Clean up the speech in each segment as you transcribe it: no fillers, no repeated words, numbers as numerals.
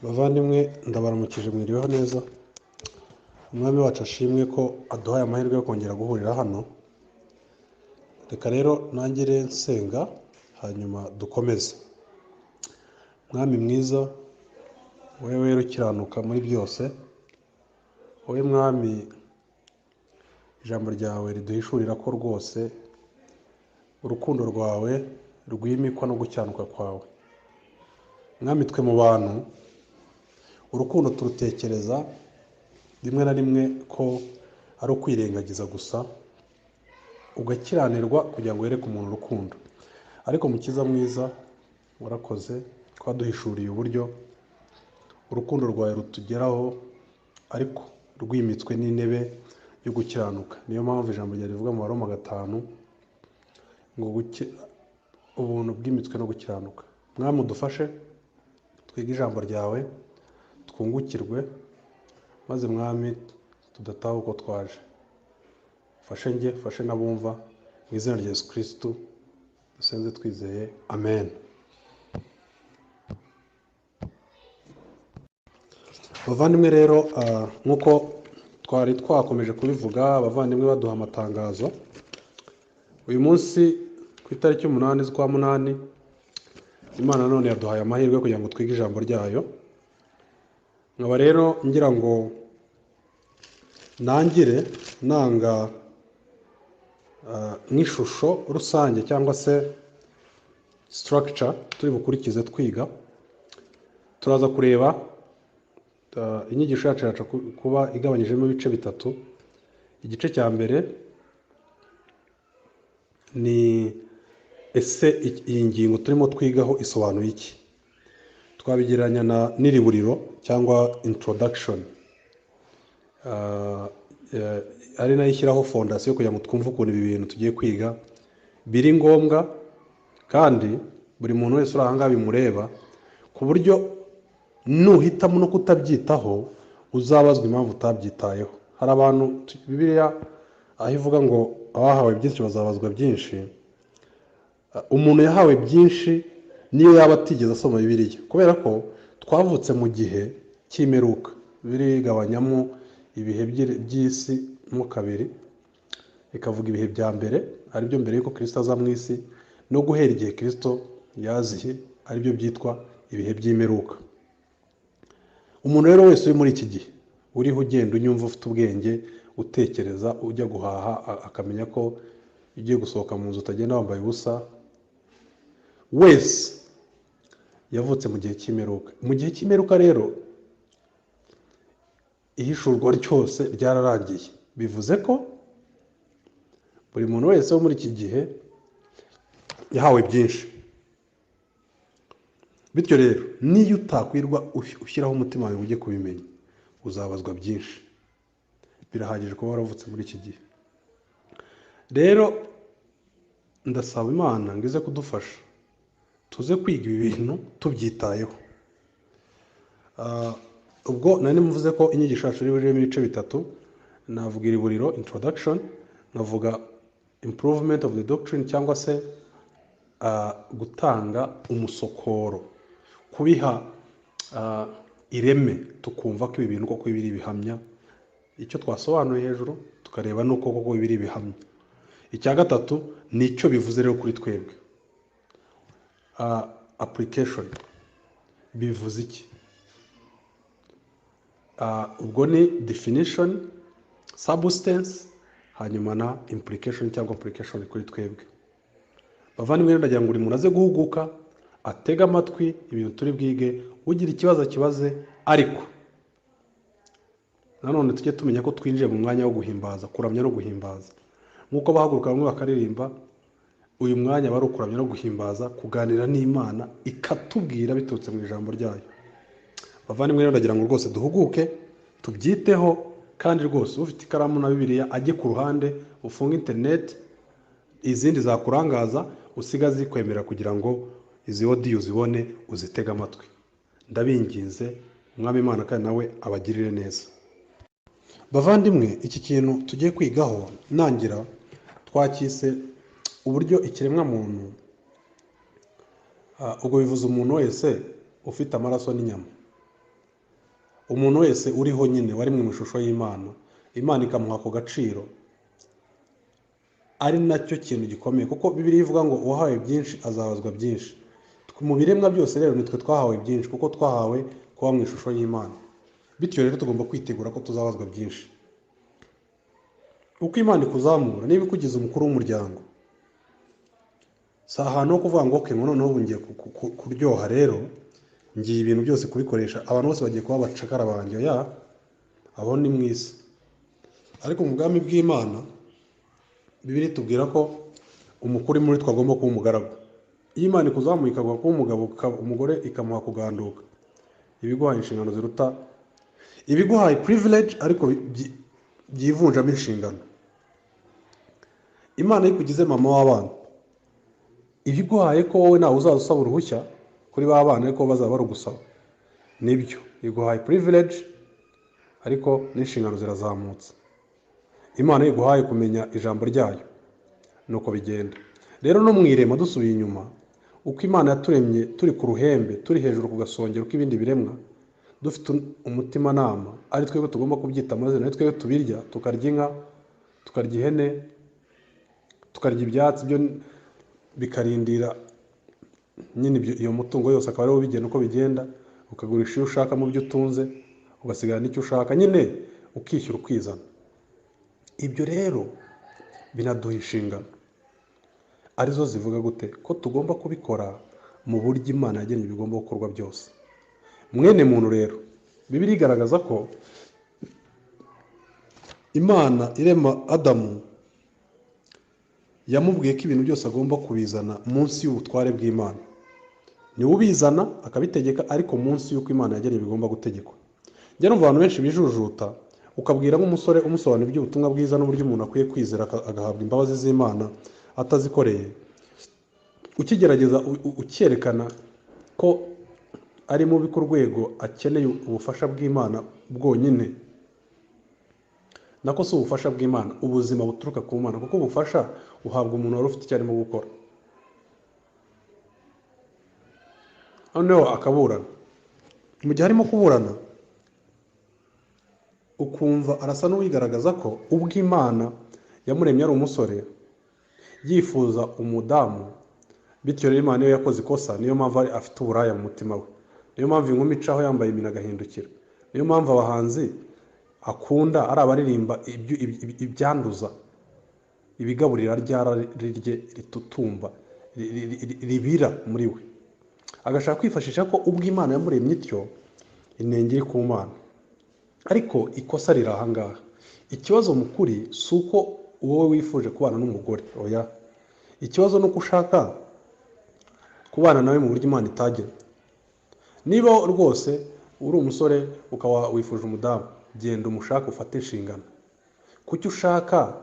Bavandimwe ndabaramukije mwiriweho neza. Umwami wacu ashimwe ko aduhaye amahirwe yo kongera guhurira hano. Reka rero nangire nsenga hanyuma dukomeze. Mwami mwiza, wowe wera ukiranuka muri byose, wowe mwami ijambo ryawe riduhishurira ko rwose urukundo rwawe rwimikwa no gucyanuka kwawe. Mwami, twe mu bantu urukundo turutekereza rimwe na rimwe ko ari ukwirengagiza gusa, ugakiranirwa kugira ngo wereke umuntu urukundo. Ariko mukiza mwiza, warakoze twaduhishuriye uburyo urukundo rwawe rutugeraho ariko rwimitswe n'intebe yo gukiranuka. Niyo mpamvu ijambo ryawe rivuga mu Baroma 5 ngo ubuntu bwimitswe no gukiranuka. Mwami udufashe twige ijambo ryawe, twungukirwe, maze mwami tudataha uko twaje. Fashe njye, fashe n'abumva, mu izina rya Yesu Kristo dusenze twizeye, amen. Bavandimwe rero, nk'uko twari twakomeje kubivuga, abavandimwe baduha amatangazo. Uyu munsi ku itariki 8 z'ukwa munani, Imana none yaduhaye amahirwe kugira ngo twige ijambo ryayo. Nkaba rero ngira ngo nangire nanga nk'ishusho rusange cyangwa se structure turi bukurikize twiga. Turaza kureba inyigisho yacu kuba igabanyijemo ibice bitatu. Igice cya mbere ni ese iyi ngingo turimo twigaho isobanuye iki. Twabigereranya n'iriburiro cyangwa introduction, ari nayo ishyiraho fondasiyo kugira ngo twumve ukuntu ibi bintu tugiye kwiga biri ngombwa, kandi buri muntu wese uri aha ngaha bimureba, ku buryo nuhitamo no kutabyitaho uzabazwa impamvu utabyitayeho. Hari abantu Bibiliya aho ivuga ngo abahawe byinshi bazabazwa byinshi. Umuntu yahawe byinshi niyo yaba atigeze asoma Bibiliya, kubera ko twavutse mu gihe cy'imperuka. Bibiliya igabanyamo ibihe by'isi mo kabiri, ikavuga ibihe bya mbere, aribyo mbere yuko Kristo aza mu isi, no guhera igihe Kristo yaziye, aribyo byitwa ibihe by'imperuka. Umuntu rero wese uri muri iki gihe, uriho ugenda unyumva, ufite ubwenge, utekereza, ujya guhaha akamenya ko ugiye gusohoka mu nzu utagenda wambaye ubusa, wese yavutse mu gihe cy'imperuka. Mu gihe cy'imperuka rero ihishurwa ryose ryararangiye. Bivuze ko buri muntu wese wo muri iki gihe yahawe byinshi. Bityo rero niyo utakwirwa ushyiraho umutima wawe ujye kubimenya, uzabazwa byinshi. Birahagije kuba waravutse muri iki gihe. Rero ndasaba Imana ngo ize kudufasha tuze kwiga ibi bintu tubyitayeho. Ubwo nari mvuze ko inyigisho yacu iri ibice bitatu. Navuga iriburiro, introduction, navuga improvement of the doctrine cyangwa se gutanga umusokoro, kubiha ireme, tukumva ko ibi bintu koko biri bihamya icyo twasobanuye hejuru, tukareba nuko koko biri bihamya. Icya gatatu nicyo bivuze rero kuri twebwe. Application bivuze iki? Ubwo ni definition, substance, hanyuma na implication cyangwa application kuri twebwe. Bavandimwe, ndagira ngo buri muntu aze guhuguka, atega amatwi ibintu turi bwige. Ugira ikibazo akibaze, ariko nanone tujye tumenya ko twinjiye mu mwanya wo guhimbaza, kuramya no guhimbaza. Nk'uko bahaguruka bamwe bakaririmba, uyu mwanya bari ukuramya no guhimbaza, kuganira n'Imana ikatubwira biturutse mu ijambo ryayo. Bavandimwe rero ndagira ngo rwose duhuguke, tubyiteho, kandi rwose ufite ikaramu na Bibiliya ajye ku ruhande, ufunge internet, izindi zakurangaza usiga zikwemera kugira ngo izi audio uzibone, uzitega amatwi. Ndabinginze Umwami Imana kandi nawe abagirire neza. Bavandimwe, iki kintu tugiye kwigaho nangira twakise uburyo ikiremwa muntu, ubwo bivuze umuntu wese ufite amaraso n'inyama. umuntu wese uriho nyine wari mu ishusho y'Imana, Imana ikamuha ako gaciro, ari nacyo kintu gikomeye, kuko Bibiliya ivuga ngo uwahawe byinshi azabazwa byinshi. Mu biremwa byose rero nitwe twahawe byinshi, kuko twahawe kuba mu ishusho y'Imana. Bityo rero tugomba kwitegura ko tuzabazwa byinshi. Uko Imana ikuzamura, niba ikugize umukuru w'umuryango, si ahantu ho kuvuga ngo ngo noneho ubu ngiye kuryoha rero ngiye ibintu byose kubikoresha, abantu bose bagiye kuba abacakara banjye, abo ni mu isi. Ariko mu bwami bw'Imana Bibiliya itubwira ko umukuru muri twagomba kuba umugaragu. Iyo Imana ikuzamuye ikaguha kuba umugabo, umugore ikamuha kuganduka, ibiguhaye inshingano ziruta, ibiguhaye privilege ariko byivunjamo inshingano. Imana ikugize mama w'abana, ibiguhaye ko wowe nawe uzaza usaba uruhushya kuri ba bana ariko bazaba barugusaba, nibyo iguhaye privilege ariko n'inshingano zirazamutse. Imana iguhaye kumenya ijambo ryayo, nuko bigenda. Rero no mwirema dusubiye inyuma, uko Imana yaturemye turi ku ruhembe, turi hejuru ku gasongero k'ibindi biremwa, dufite umutima nama, ari twebwe tugomba kubyita amazina, ari twebwe tubirya, tukarya inka, tukarya ihene, tukarya ibyatsi, byo bikarindira nyine iyo mutungo yose akaba ariwo bigenda uko bigenda, ukagurisha iyo ushaka mu byo utunze, ugasigara n'icyo ushaka, nyine ukishyura ukizana. Ibyo rero binaduha inshingano arizo zivuga gute ko tugomba kubikora mu buryo Imana yagennye bigomba gukorwa byose. Mwene muntu rero, Bibiliya igaragaza ko Imana irema Adamu yamubwiye ko ibintu byose agomba kubizana munsi y'ubutware bw'Imana. Niwe ubizana akabitegeka, ariko munsi y'uko Imana yagennye bigomba gutegekwa. Njye numva abantu benshi bijujuta, ukabwira nk'umusore umusobanurira iby'ubutumwa bwiza n'uburyo umuntu akwiye kwizera agahabwa imbabazi z'Imana atazikoreye, ukigerageza ukerekana ko ari mubi ku rwego akeneye ubufasha bw'Imana bwonyine, nako si ubufasha bw'Imana, ubuzima buturuka ku Mana, kuko ubufasha uhabwa umuntu wari ufite icyo arimo gukora. Noneho akaburana, mu gihe arimo kuburana ukumva arasa n'uwigaragaza ko ubwo Imana yamuremye ari umusore yifuza umudamu, bityo rero Imana iyo yakoze ikosa, niyo mpamvu afite uburaya mu mutima we, niyo mpamvu inkumi icaho yambaye imina agahindukira, niyo mpamvu abahanzi akunda ari abaririmba ibyanduza, ibigaburira rye ritutumba, ribira muri we, agashaka kwifashisha ko ubwo Imana yamuremye ityo inenge iri ku Mana. Ariko ikosa riri ahangaha. Ikibazo mukuri si uko wowe wifuje kubana n'umugore, oya. Ikibazo ni uko ushaka kubana nawe mu buryo Imana itagena. Niba rwose uri umusore ukaba wifuje umudamu, genda umushaka, ufate inshingano. Kuki ushaka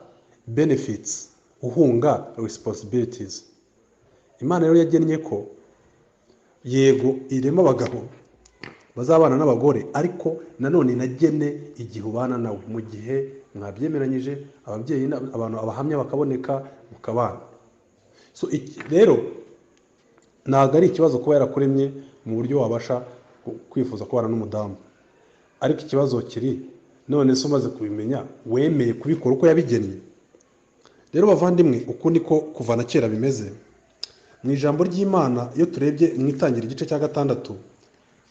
benefits uhunga responsibilities? Imana rero yagennye ko yego irema abagabo bazabana n'abagore, ariko nanone inagene igihe ubana nawe, mu gihe mwabyemeranyije, ababyeyi abantu abahamya bakaboneka mukabana. So rero ntabwo ari ikibazo kuba yarakuremye mu buryo wabasha kwifuza kubana n'umudamu, ariko ikibazo kiri none se umaze kubimenya wemeye kubikora uko yabigennye. Rero bavandimwe, uko niko kuva na kera bimeze. Mu ijambo ry'Imana iyo turebye mu Itangira igice cya 6,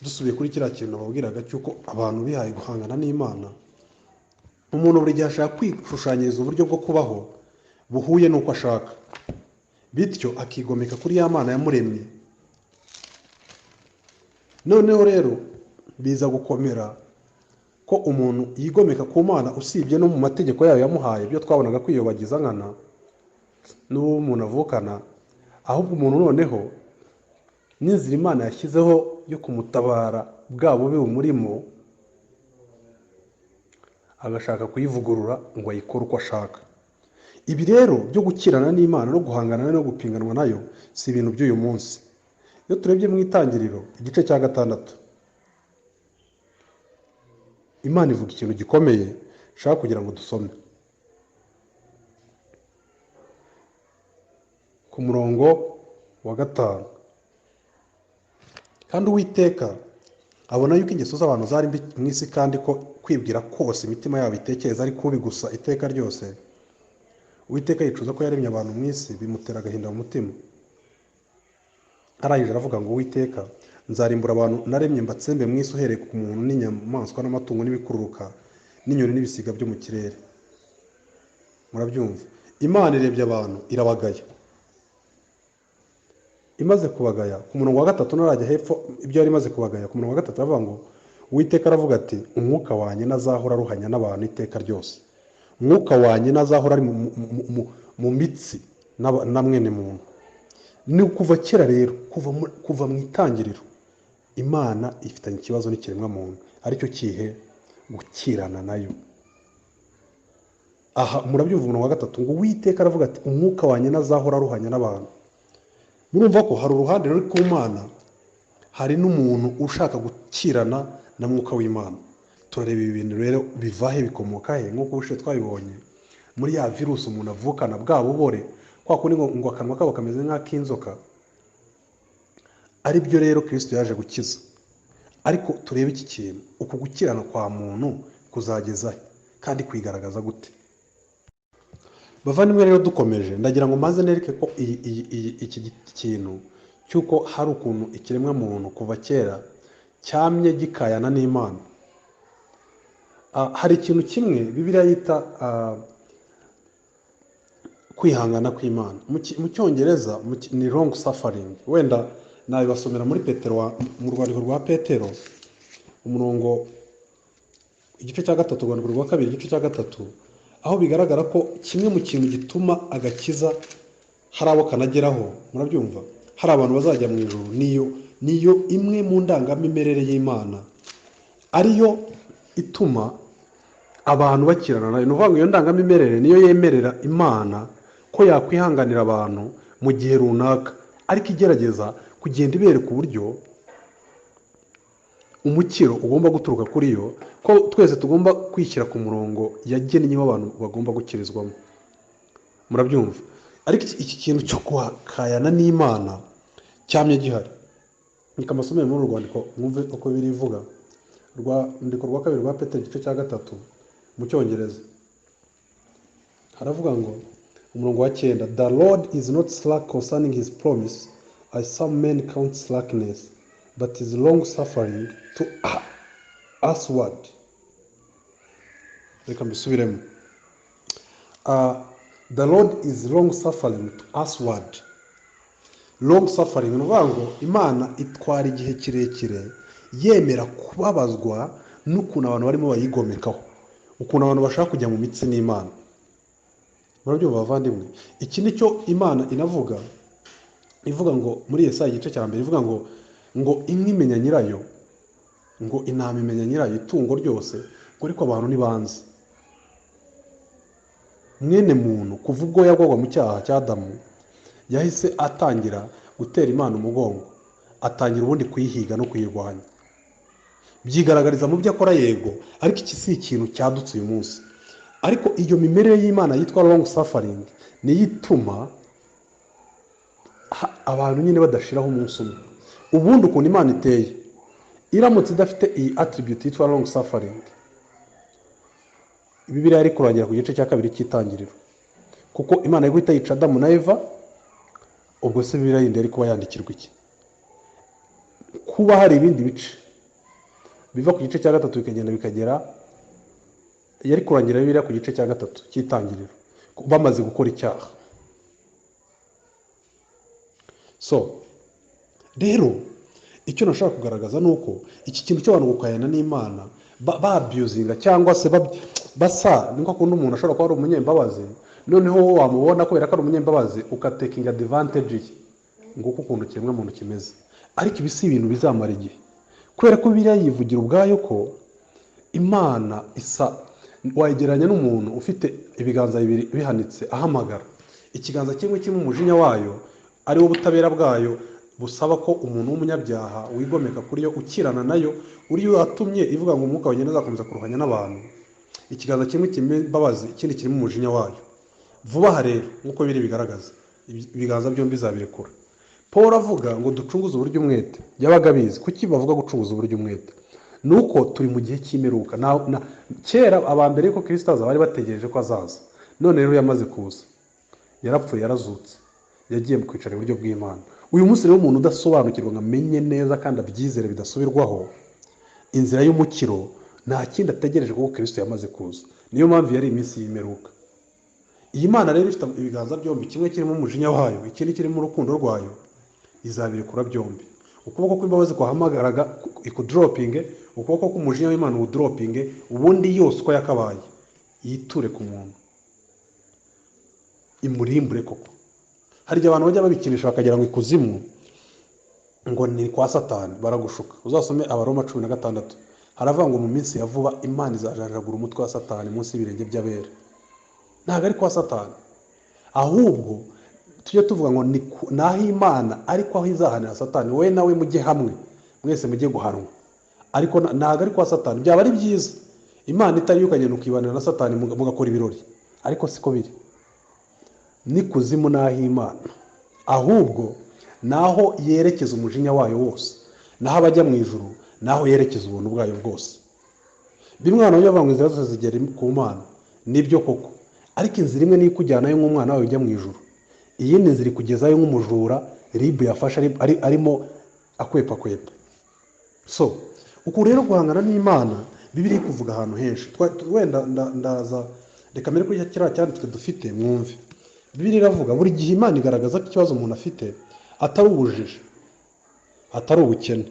dusubiye kuri kiriya kintu babwiraga cy'uko abantu bihaye guhangana n'Imana, umuntu buri gihe ashaka kwishushanyiriza uburyo bwo kubaho buhuye n'uko ashaka, bityo akigomeka kuri ya Mana yamuremye. Noneho rero biza gukomera ko umuntu yigomeka ku Mana, usibye no mu mategeko yayo yamuhaye, byo twabonaga kwiyobagiza nkana n'uwo umuntu avukana, ahubwo umuntu noneho n'inzira Imana yashyizeho yo kumutabara bwa bubi bumurimo agashaka kuyivugurura ngo ayikore uko ashaka. Ibi rero byo gukirana n'Imana no guhangana no gupinganwa nayo si ibintu by'uyu munsi. Iyo turebye mu Itangiriro igice cya 6, Imana ivuga ikintu gikomeye shaka kugira ngo dusome ku murongo wa 5. Kandi Uwiteka abona yuko ingeso z'abantu zari mbi mu isi kandi ko kwibwira kose imitima yabo itekereza ari kubi gusa iteka ryose. Uwiteka yicuza ko yaremye abantu mu isi, bimutera agahinda mu mutima. Arangije aravuga ngo Uwiteka, nzarimbura abantu naremye mbatsembe mu isi uhereye ku muntu n'inyamaswa n'amatungo n'ibikururuka n'inyoni n'ibisiga byo mu kirere. Murabyumva? Imana irebye abantu irabagaya. Imaze kubagaya ku murongo wa 3 narajya hepfo ibyo yari imaze kubagaya ku murongo wa 3 aravuga ngo Uwiteka aravuga ati umwuka wanjye nazahora ruhanya n'abantu iteka ryose. Umwuka wanjye nazahora ari mu mitsi na mwene muntu. Ni kuva kera rero, kuva mu itangiriro Imana ifitanye ikibazo n'ikiremwa muntu, aricyo kihe gukirana nayo. Aha murabyumva umurongo wa 3 ngo Uwiteka aravuga ati umwuka wanjye nazahora ruhanya n'abantu. Murumva ko hari uruhande ruri ku Mana, hari n'umuntu ushaka gukirana na mwuka w'Imana. Turareba ibi bintu rero bivahe bikomoka he, nk'uko ubushe twabibonye muri ya virusi umuntu avukana bwa bubore, kwa kundi ngo akanwa kabo kameze nk'ak'inzoka. Ari byo rero Kristo yaje gukiza. Ariko turebe iki kintu, uku gukirana kwa muntu kuzageza he kandi kwigaragaza gute? Bavandimwe rero dukomeje, ndagira ngo maze nereke ko iki kintu cyuko hari ukuntu ikiremwa muntu kuva kera cyamye gikayana n'Imana. Hari ikintu kimwe Bibiliya yita kwihangana kw'Imana. Mu Cyongereza ni long suffering. Wenda nabibasomera muri Petero, mu rwandiko rwa Petero umurongo igice cya 3, urwandiko rwa 2 igice cya 3, aho bigaragara ko kimwe mu kintu gituma agakiza hari abo kanageraho, murabyumva, hari abantu bazajya mu ijuru, niyo imwe mu ndangamimerere y'Imana ariyo ituma abantu bakirana nayo. Ni ukuvuga ngo iyo ndangamimerere niyo yemerera Imana ko yakwihanganira abantu mu gihe runaka, ariko igerageza kugenda ibereka uburyo umukiro ugomba guturuka kuri yo, ko twese tugomba kwishyira ku murongo yagennye abantu bagomba gukirizwamo. Murabyumva? Ariko iki kintu cyo kwakayana n'Imana cyamye gihari. Nika masomero muri rwandiko mwumve uko birivuga. Rwandiko rwa 2 rwa Petero igice cya 3 mu Cyongereza. Haravuga ngo umurongo wa 9, the Lord is not slack concerning his promise, as some men count slackness, but is long suffering to usward. Reka mbisubiremo. The Lord is long suffering to usward. Long suffering ni ngo Imana itwara igihe kirekire yemera kubabazwa n'ukuntu abantu barimo bayigomekaho, ukuntu abantu bashaka kujya mu mitsi n'Imana. Murabyumva bavandimwe? Iki nicyo Imana inavuga, ivuga ngo muri Yesaya igice cya 2 ivuga ngo inka imenya nyirayo, ngo intama imenya nyirayo, itungo ryose, ngo ariko abantu ntibanze. Mwene muntu kuva ubwo yagwagwa mu cyaha cya Adamu yahise atangira gutera Imana umugongo, atangira ubundi kuyihiga no kuyirwanya. Byigaragariza mu byo akora yego, ariko iki si ikintu cyadutse uyu munsi. Ariko iyo mimerere y'Imana yitwa long suffering niyo ituma abantu nyine badashiraho umunsi umwe. Ubundi ukuntu Imana iteye, iramutse idafite iyi attribute yitwa long suffering, Bibiliya yari kurangira ku gice cya 2 cy'itangiriro, kuko Imana yari guhita yica Adamu na Eva. Ubwo se Bibiliya yindi yari kuba yandikirwa iki? Kuba hari ibindi bice biva ku gice cya 3 bikagenda bikagera, yari kurangira Bibiliya ku gice cya 3 cy'itangiriro bamaze gukora icyaha. So rero icyo nashaka kugaragaza nuko iki kintu cy'abantu gukayana n'Imana babuzinga cyangwa se basa niko kundi umuntu ashobora kuba ari umunyembabazi, noneho wamubona kubera ko ari umunyembabazi ukatekinga advantage nguko ukuntu kiremwa muntu kimeze. Ariko ibi si ibintu bizamara igihe, kubera ko Bibiliya yivugira ubwayo ko Imana isa, wayegeranya n'umuntu ufite ibiganza bibiri bihanitse ahamagara. Ikiganza kimwe kirimo umujinya wayo ari wo butabera bwayo busaba ko umuntu w'umunyabyaha wigomeka kuri yo ukirana nayo, uriyo atumye ivuga ngo umwuka wagenda azakomeza kuruhanya n'abantu. Ikiganza kimwe kirimo imbabazi, ikindi kirimo umujinya wayo. Vuba aha rero nk'uko biri bigaragaza, ibiganza byombi zabirekura. Paul avuga ngo ducunguze uburyo umwete. Yabaga bizi kuki bavuga gucunguza uburyo umwete. nuko turi mu gihe cy'imperuka. Kera abambere ko Kristo aza bari bategereje ko azaza, none rero yamaze kuza, yarapfuye yarazutse, yagiye mu kwicara iburyo bw'Imana. Uyu munsi rero umuntu udasobanukirwa ngo amenye neza kandi abyizere bidasubirwaho inzira y'umukiro, nta kindi ategereje kuko Kristo yamaze kuza. Niyo mpamvu yari iminsi y'imperuka. Iyi Mana rero ifite ibiganza byombi, kimwe kirimo umujinya wayo, ikindi kirimo urukundo rwayo, izabirekura byombi. Ukuboko kw'imbabazi kwahamagaraga ikudoropinge, ukuboko k'umujinya w'Imana uwudoropinge, ubundi yose uko yakabaye yiture ku muntu, imurimbure koko. Hari igihe abantu bajya babikinisha bakagira ngo ikuzimu ngo ni kwa Satani, baragushuka. Uzasome Abaroma 16, haravuga ngo mu minsi ya vuba Imana izajanjagura umutwe wa Satani munsi y'ibirenge by'abera. Ntabwo ari kwa Satani, ahubwo tujye tuvuga ngo naho Imana ariko aho izahanira Satani, wowe nawe mujye hamwe, mwese mujye guhanwa. Ariko ntabwo ari kwa Satani. Byaba ari byiza Imana itari yukagenda ukibanira na Satani mugakora ibirori, ariko siko biri. Ni kuzimu naho Imana, ahubwo naho yerekeza umujinya wayo wose, naho abajya mu ijuru, naho yerekeza ubuntu bwayo bwose. Bimwe abantu bajya bavuga ngo inzira zose zigera ku Mana, nibyo koko, ariko inzira imwe niyo ikujyanayo nk'umwana wawe ujya mu ijuru, iyindi nzira ikugezayo nk'umujura ribu yafashe arimo akwepa. So uku rero guhangana n'Imana Bibiliya kuvuga ahantu henshi. Wenda ndaza reka mbere kuri kiriya cyanditswe dufite mwumve. Bibiliya iravuga buri gihe Imana igaragaza ko ikibazo umuntu afite atari ubujiji, atari ubukene,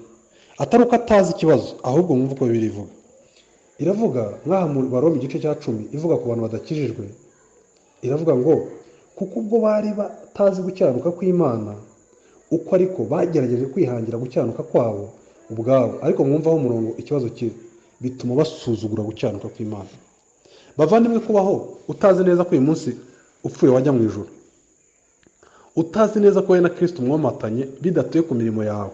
atari uko atazi ikibazo, ahubwo mwumve uko Bibiliya ivuga. Iravuga nk'aha mu Baroma igice cya 10 ivuga ku bantu badakijijwe, iravuga ngo kuko ubwo bari batazi gukiranuka kw'Imana uko ariko bagerageje kwihangira gukiranuka kwabo ubwabo. Ariko mwumvaho umurongo ikibazo kiri, bituma basuzugura gukiranuka kw'Imana. Bavandimwe, kubaho utazi neza ko uyu munsi upfuye wajya mu ijuru, utazi neza ko we na Kristo mwomatanye bidatuye ku mirimo yawe,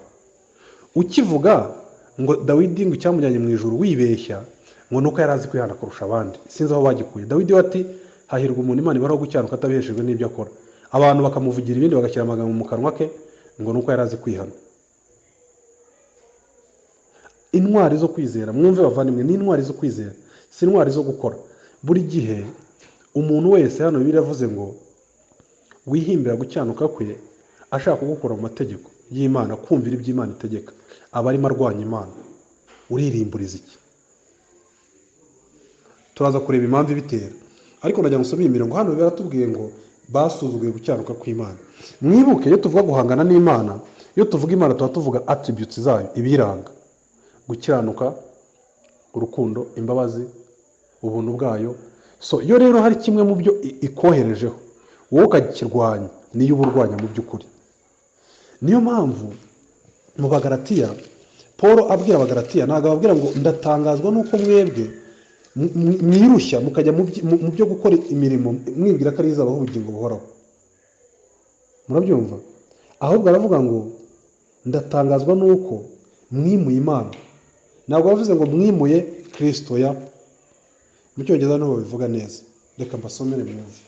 ukivuga ngo Dawidi ngo icyamujyanye mu ijuru wibeshya ngo nuko yari azi kwihana kurusha abandi. Sinzi aho bagikuye. Dawidi ati hahirwa umuntu Imana ibaraho gukiranuka atabiheshejwe n'ibyo akora. Abantu bakamuvugira ibindi bagashyira amagambo mu kanwa ke ngo nuko yari azi kwihana. Intwari zo kwizera, mwumve bavandimwe, ni intwari zo kwizera, si intwari zo gukora. Buri gihe umuntu wese hano Bibiliya yavuze ngo wihimbira gukiranuka kwe ashaka gukora mu mategeko y'Imana, kumvira ibyo Imana itegeka, aba arimo arwanya Imana. Uririmburiza iki? Turaza kureba impamvu ibitera, ariko najya gusoma iyi mirongo hano biratubwiye ngo basuzuguye gukiranuka kw'Imana. Mwibuke iyo tuvuga guhangana n'Imana, iyo tuvuga Imana tuba tuvuga attributes zayo, ibiranga: gukiranuka, urukundo, imbabazi, ubuntu bwayo. So iyo rero hari kimwe mu byo ikoherejeho wowe ukakirwanya, niyo uburwanya mu by'ukuri. Niyo mpamvu mu Bagalatiya Paul abwira Abagalatiya, ntabwo ababwira ngo ndatangazwa nuko mwebwe mwirushya mukajya mu byo gukora imirimo mwibwira ko ari izabaho ubugingo buhoraho. Murabyumva? Ahubwo aravuga ngo ndatangazwa nuko mwimuye Imana. Ntabwo bavuze ngo mwimuye Kristo. Ya mu Cyongereza niho babivuga neza. Reka mbasomere mwumve.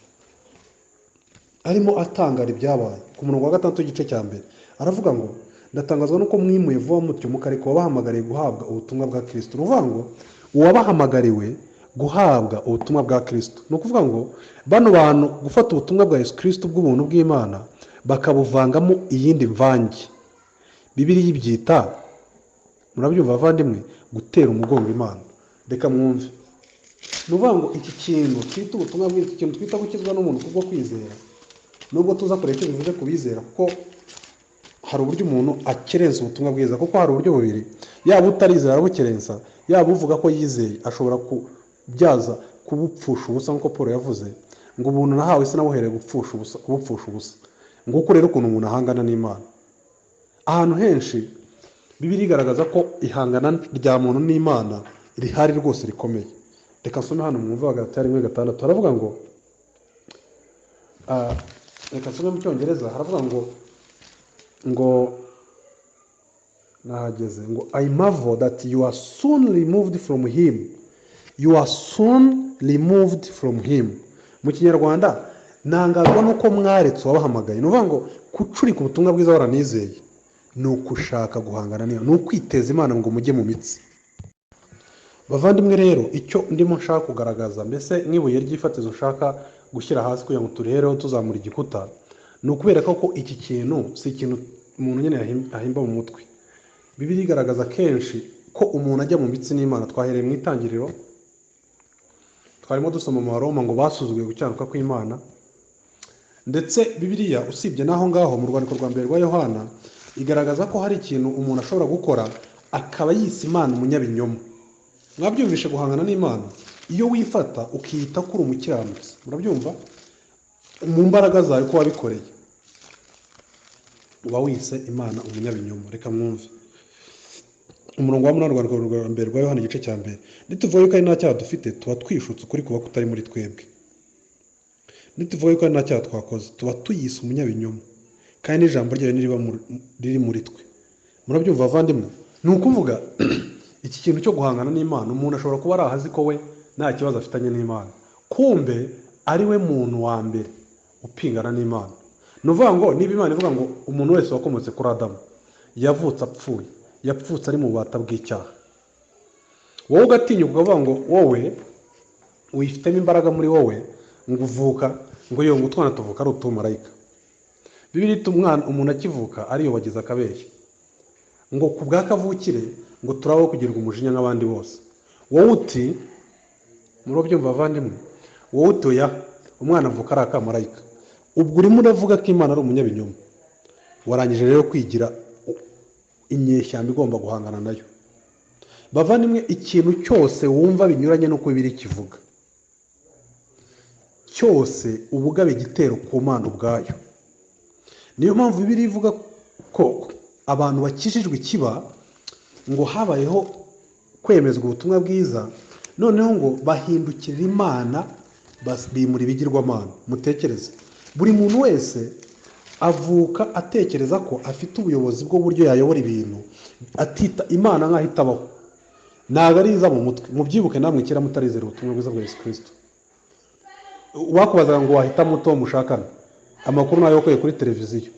Arimo atangara ibyabaye ku murongo wa 6 igice cya mbere, aravuga ngo ndatangazwa nuko mwimuye vuba mutyo mukareka wabahamagariye guhabwa ubutumwa bwa Kristo. Uvuga ngo uwabahamagariwe guhabwa ubutumwa bwa Kristo, no kuvuga ngo bano bantu gufata ubutumwa bwa Yesu Kristo bw'ubuntu bw'Imana bakabuvangamo iyindi mvange. Bibiliya ibyita, murabyumva bavandimwe, gutera umugongo Imana. Reka mwumve. Nuvuga ngo iki kintu twita ubutumwa bw'iki kintu twita gukizwa n'umuntu kubwo kwizera, nubwo tuza kureka icyo bivuze kubizera, kuko hari uburyo umuntu akerensa ubutumwa bwiza, kuko hari uburyo bubiri: yaba utarizera arabukerensa, yaba uvuga ko yizeye ashobora kubyaza kubupfusha ubusa, nk'uko Paul yavuze ngo ubuntu nahawe sinabuhereye kubupfusha ubusa. Nguko rero ukuntu umuntu ahangana n'Imana. Ahantu henshi Bibiliya igaragaza ko ihangana rya muntu n'Imana rihari rwose rikomeye. Reka nsome hano mwumve Abagalatiya 1:6. Haravuga ngo reka nsome mu Cyongereza, haravuga ngo nahageze ngo I marvel that you are soon removed from him. You are soon removed from him. Mu Kinyarwanda, nangazwa nuko mwaretse wabahamagaye. Nuvuga ngo kucurika ubutumwa bwiza waranizeye, ni ukushaka guhangana niyo, ni ukwiteza Imana ngo mujye mu mitsi. bavandimwe rero icyo ndimo nshaka kugaragaza, mbese nk'ibuye ry'ifatizo ushaka gushyira hasi kugira ngo turehereho tuzamura igikuta, ni ukubera ko iki kintu si ikintu umuntu nyine ahimba mu mutwe. Bibiliya igaragaza kenshi ko umuntu ajya mu mitsi n'Imana. Twahereye mu itangiriro, twarimo dusoma mu Baroma ngo basuzuguye gukiranuka kw'Imana, ndetse Bibiliya usibye n'aho ngaho mu rwandiko rwa mbere rwa Yohana igaragaza ko hari ikintu umuntu ashobora gukora akaba yise Imana umunyabinyoma. Mwabyumvishe guhangana n'Imana? Iyo wifata ukiyita kuri umukiranutsi, murabyumva, mu mbaraga zawe ko wabikoreye, uba wise Imana umunyabinyoma. Reka mwumve umurongo wa 8 rwa mbere rwa Yohana igice cya mbere. Nituvuga yuko ari nta cyaha dufite, tuba twishutse ukuri kuba kutari muri twebwe. Nituvuga yuko ari nta cyaha twakoze, tuba tuyise umunyabinyoma, kandi n'ijambo ryayo riri muri twe. Murabyumva bavandimwe? Ni ukuvuga iki kintu cyo guhangana n'Imana, umuntu ashobora kuba ari ahazi ko we nta kibazo afitanye n'Imana, kumbe ari we muntu wa mbere upingana n'Imana. Ni ukuvuga ngo niba Imana ivuga ngo umuntu wese wakomotse kuri Adamu yavutse apfuye, yapfutse ari mu bubata bw'icyaha, wowe ugatinyuka ukavuga ngo wowe wifitemo imbaraga muri wowe, ngo uvuka ngo yo utwana tuvuka ari utumarayika. Bibiliya ita umwana umuntu akivuka ariyo bagize akabeshya, ngo ku bwa kavukire ngo turaho kugirwa umujinya nk'abandi bose. Wowe uti, murabyumva bavandimwe, wowe utoya umwana avuka ari akamarayika, ubwo urimo uravuga ko Imana ari umunyabinyoma. Warangije rero kwigira inyeshyamba igomba guhangana nayo. Bavandimwe, ikintu cyose wumva binyuranye n'uko Bibiliya kivuga cyose ubugabe igitero ku Mana ubwayo. Niyo mpamvu Bibiliya ivuga ko abantu bakijijwe ikiba ngo habayeho kwemezwa ubutumwa bwiza, noneho ngo bahindukirira Imana, bimura ibigirwamana. Mutekereze, buri muntu wese avuka atekereza ko afite ubuyobozi bw'uburyo yayobora ibintu, atita Imana nk'aho itabaho. Ntabwo ari iza mu mutwe. Mubyibuke namwe kera mutarizera ubutumwa bwiza bwa Yesu Kristo, wakubazaga ngo wahitamo uwo mushakana, amakuru nayo wakuye kuri televiziyo,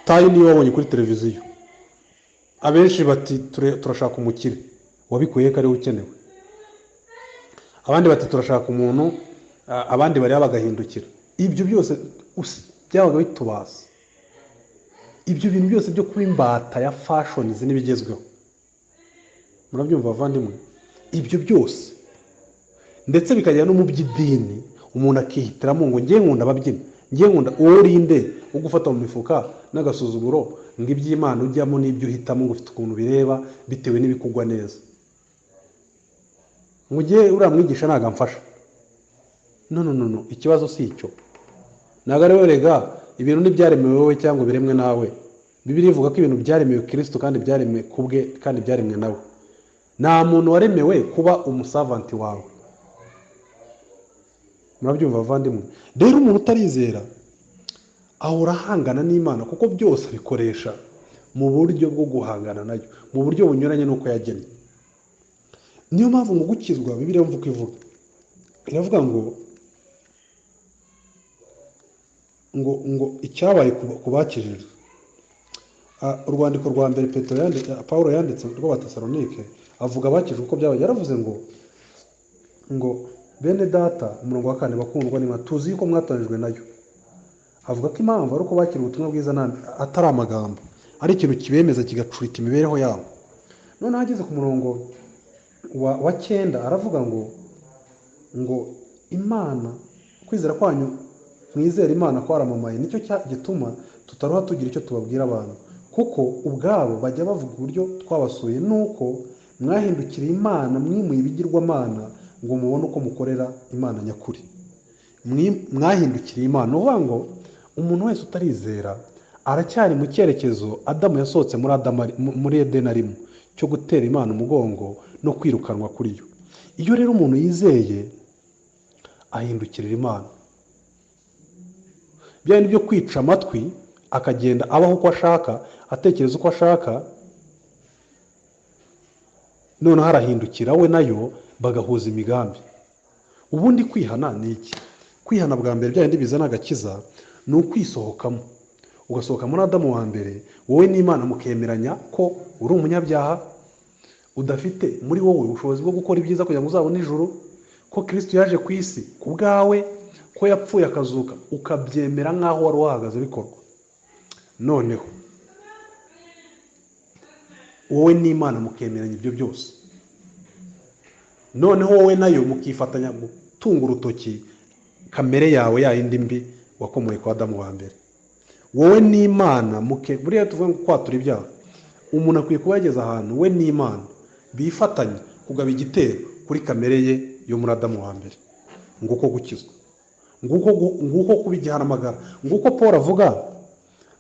tayi niyo wabonye kuri televiziyo. Abenshi bati turashaka umukire, wabikuye ko ari we ukenewe. Abandi bati turashaka umuntu, abandi bari bagahindukira. Ibyo byose byabaga bitubasa. Ibyo bintu byose byo kuba imbata ya fashion n'ibigezweho, murabyumva bavandimwe? Ibyo byose ndetse bikajya no mu by'idini, umuntu akihitiramo ngo ngiye nkunda ababyina, ngiye nkunda uwo urinde wo gufata mu mifuka n'agasuzuguro, ngo iby'Imana ujyamo n'ibyo uhitamo ngo ufite ukuntu bireba bitewe n'ibikugwa neza. Ngo ngiye uriya mwigisha ntago amfasha. No, ikibazo si icyo. Ntago ari rega ibintu ntibyaremewe wowe cyangwa biremwe nawe. Bibiliya ivuga ko ibintu byaremewe Kristo kandi byaremwe kubwe kandi byaremwe nawe. Nta muntu waremewe kuba umusavanti wawe. Murabyumva bavandimwe? Rero umuntu utarizera ahora ahangana n'Imana, kuko byose bikoresha mu buryo bwo guhangana nayo, mu buryo bunyuranye n'uko yagennye. Niyo mpamvu mu gukizwa Bibiliya mvuga ivuga, iravuga ngo icyabaye ku bakijijwe. Urwandiko rwa mbere Pawulo yanditse rw'Abatesalonike avuga abakijijwe uko byabaye. Yaravuze ngo bene data, umurongo wa 4, bakundwa n'Imana, tuzi yuko mwatanijwe nayo. Avuga ko impamvu ari uko bakira ubutumwa bwiza atari amagambo, ari ikintu kibemeza kigacurika imibereho yabo. Noneho ageze ku murongo wa 9 aravuga ngo Imana, kwizera kwanyu mwizera Imana kwaramamaye, nicyo gituma tutaruha tugira icyo tubabwira abantu, kuko ubwabo bajya bavuga uburyo twabasuye nuko mwahindukiriye Imana, mwimuye ibigirwamana ngo mubone uko mukorera Imana nyakuri. Mwahindukiriye Imana. Uvuga ngo umuntu wese utarizera aracyari mu cyerekezo Adamu yasohotse muri Edeni arimo, cyo gutera Imana umugongo no kwirukanwa kuri yo. Iyo rero umuntu yizeye ahindukirira Imana, byari byo kwica amatwi akagenda abaho uko ashaka, atekereza uko ashaka, noneho arahindukira we nayo bagahuza imigambi. Ubundi kwihana ni iki? Kwihana bwa mbere byari bizana agakiza, ni ukwisohokamo, ugasohoka muri Adamu wa mbere, wowe n'Imana mukemeranya ko uri umunyabyaha, udafite muri wowe ubushobozi bwo gukora ibyiza kugira ngo uzabone ijuru, ko Kristo yaje ku isi ku bwawe, ko yapfuye akazuka, ukabyemera nk'aho wari wahagaze bikorwa, noneho wowe n'Imana mukemeranya ibyo byose, noneho wowe nayo mukifatanya gutunga urutoki kamere yawe ya yindi mbi wakomoye kwa Adamu wa mbere. Wowe n'Imana buriya tuvuga ngo kwatura ibyaha, umuntu akwiye kuba yageze ahantu we n'Imana bifatanya kugaba igitero kuri kamere ye yo muri Adamu wa mbere. Nguko gukizwa, nguko kuba igiharamagara, nguko Paul avuga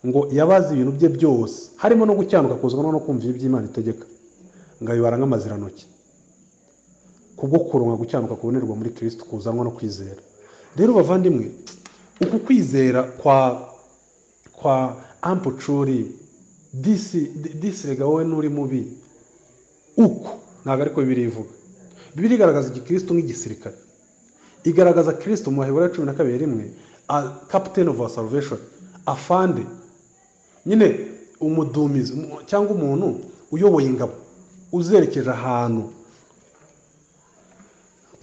ngo yabazi ibintu bye byose, harimo no gucyanuka kuzwa no kumvira iby'Imana itegeka, ngo abibara nk'amazirantoki, kubwo kuronka gucyanuka kubonerwa muri Kristo kuzanwa no kwizera. Rero bavandimwe, uku kwizera kwa ampucuri disirega wowe n'uri mubi, uko ntabwo ariko Bibiliya ivuga. Bibiliya igaragaza igikristo nk'igisirikare, igaragaza Kristo mu Baheburayo 12:1 a captain of our salvation, afande, nyine umudumizi cyangwa umuntu uyoboye ingabo uzerekeje ahantu.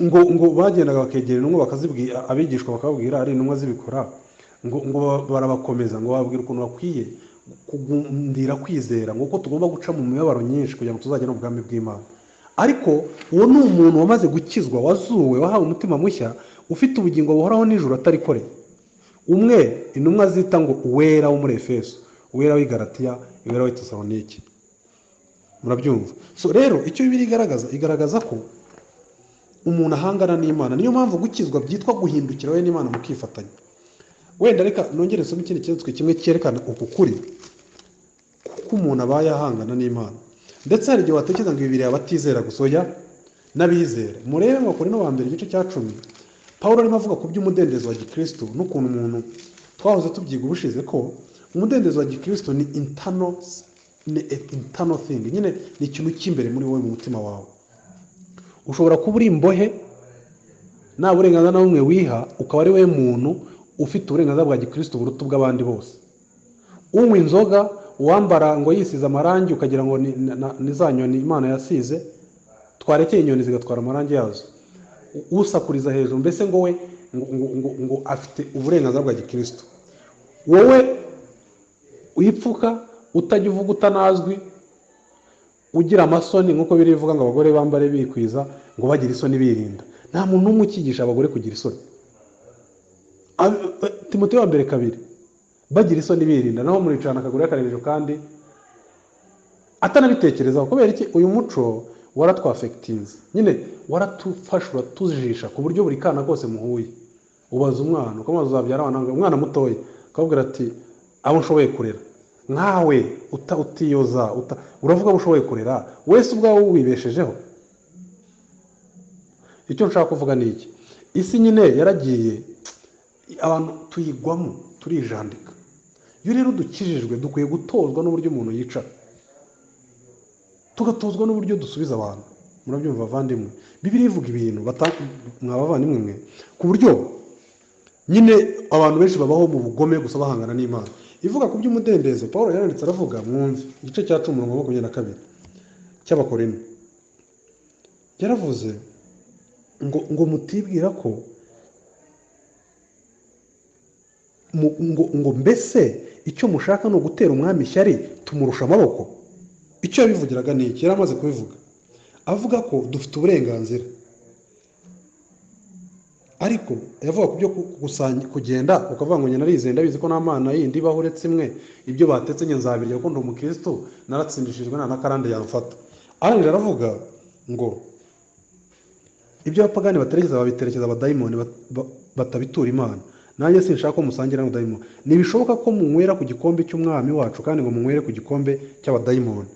ngo bagendaga bakegera intumwa bakazibwira, abigishwa bakababwira, ari intumwa zibikora, ngo barabakomeza, ngo bababwira ukuntu bakwiye kugundira kwizera, ngo uko tugomba guca mu mibabaro myinshi kugira ngo tuzagere mu bwami bw'Imana. Ariko uwo ni umuntu wamaze gukizwa, wazuwe, wahawe umutima mushya, ufite ubugingo buhoraho n'ijuru atarikoreye. Umwe intumwa zita ngo uwera wo muri Efeso, uwera w'i Galatiya, uwera w'i Tesalonike. Murabyumva? So rero icyo Bibiliya igaragaza ko umuntu ahangana n'Imana. Niyo mpamvu gukizwa byitwa guhindukira we n'Imana mukifatanya. Wenda reka nongere nsome ikindi cyanditswe kimwe cyerekana uku kuri kuko umuntu abaye ahangana n'Imana. Ndetse hari igihe watekereza ngo Bibiliya abatizera gusoya n'abizera. Murebe mu Bakorinto wa mbere igice cya 10, Pawulo arimo avuga ku by'umudendezo wa gikristo n'ukuntu umuntu twahoze tubyiga ubushize ko umudendezo wa gikristo ni internal thing, nyine ni ikintu cy'imbere muri wowe mu mutima wawe. Ushobora kuba uri imbohe nta burenganzira na bumwe wiha, ukaba ari we muntu ufite uburenganzira bwa gikristo buruta bw'abandi bose. Unywa inzoga, uwambara ngo yisize amarangi ukagira ngo ni za nyoni Imana yasize, twarekeye inyoni zigatwara amarangi yazo, usakuriza hejuru, mbese ngo we ngo afite uburenganzira bwa gikristo. Wowe uyipfuka, utajya uvuga utanazwi, ugira amasoni, nkuko birivuga ngo abagore bambare bikwiza, ngo bagira isoni birinda. Nta muntu n'umwe ukigisha abagore kugira isoni. Timoteyo wa mbere 2, bagira isoni birinda, naho muricana akaguru y'akarerejo kandi atanabitekerezaho. Kubera iki? Uyu muco waratwafectinze, nyine waratufasha, uratujisha ku buryo buri kana kose muhuye ubaza umwana, ukamubaza uzabyara umwana mutoya, akabwira ati abo nshoboye kurera, nkawe utiyoza uravuga abo ushoboye kurera, wese ubwawe wibeshejeho. Icyo nshaka kuvuga ni iki, isi nyine yaragiye, abantu tuyigwamo, turijandika. Iyo rero dukijijwe dukwiye gutozwa n'uburyo umuntu yicara, tugatozwa n'uburyo dusubiza abantu. Murabyumva bavandimwe? Bibiliya ivuga ibintu mwabavandimwe mwe ku buryo nyine abantu benshi babaho mu bugome gusa bahangana n'Imana. Ivuga ku by'umudendezo, Paulo yaranditse aravuga, mwumve igice cya 10:22 cy'Abakorinto, yaravuze ngo mutibwira ko ngo mbese icyo mushaka no gutera umwami ishyari tumurusha amaboko. Icyo yabivugiraga ni iki? Yaramaze kubivuga, avuga ko dufite uburenganzira, ariko yavuga ku byo kugenda ukavuga ngo nyina arizeye, ndabizi ko nta mana yindi ibaho uretse imwe, ibyo batetse nye nzabirya kuko ndi umukristo, naratsindishijwe nta n'akarande yamfata. Arangije aravuga ngo ibyo abapagani baterekeza babiterekeza abadayimoni batabitura Imana. Nanjye sinshaka ko musangira n'abadayimoni. Nibishoboka ko munywera ku gikombe cy'umwami wacu kandi ngo munywere ku gikombe cy'abadayimoni.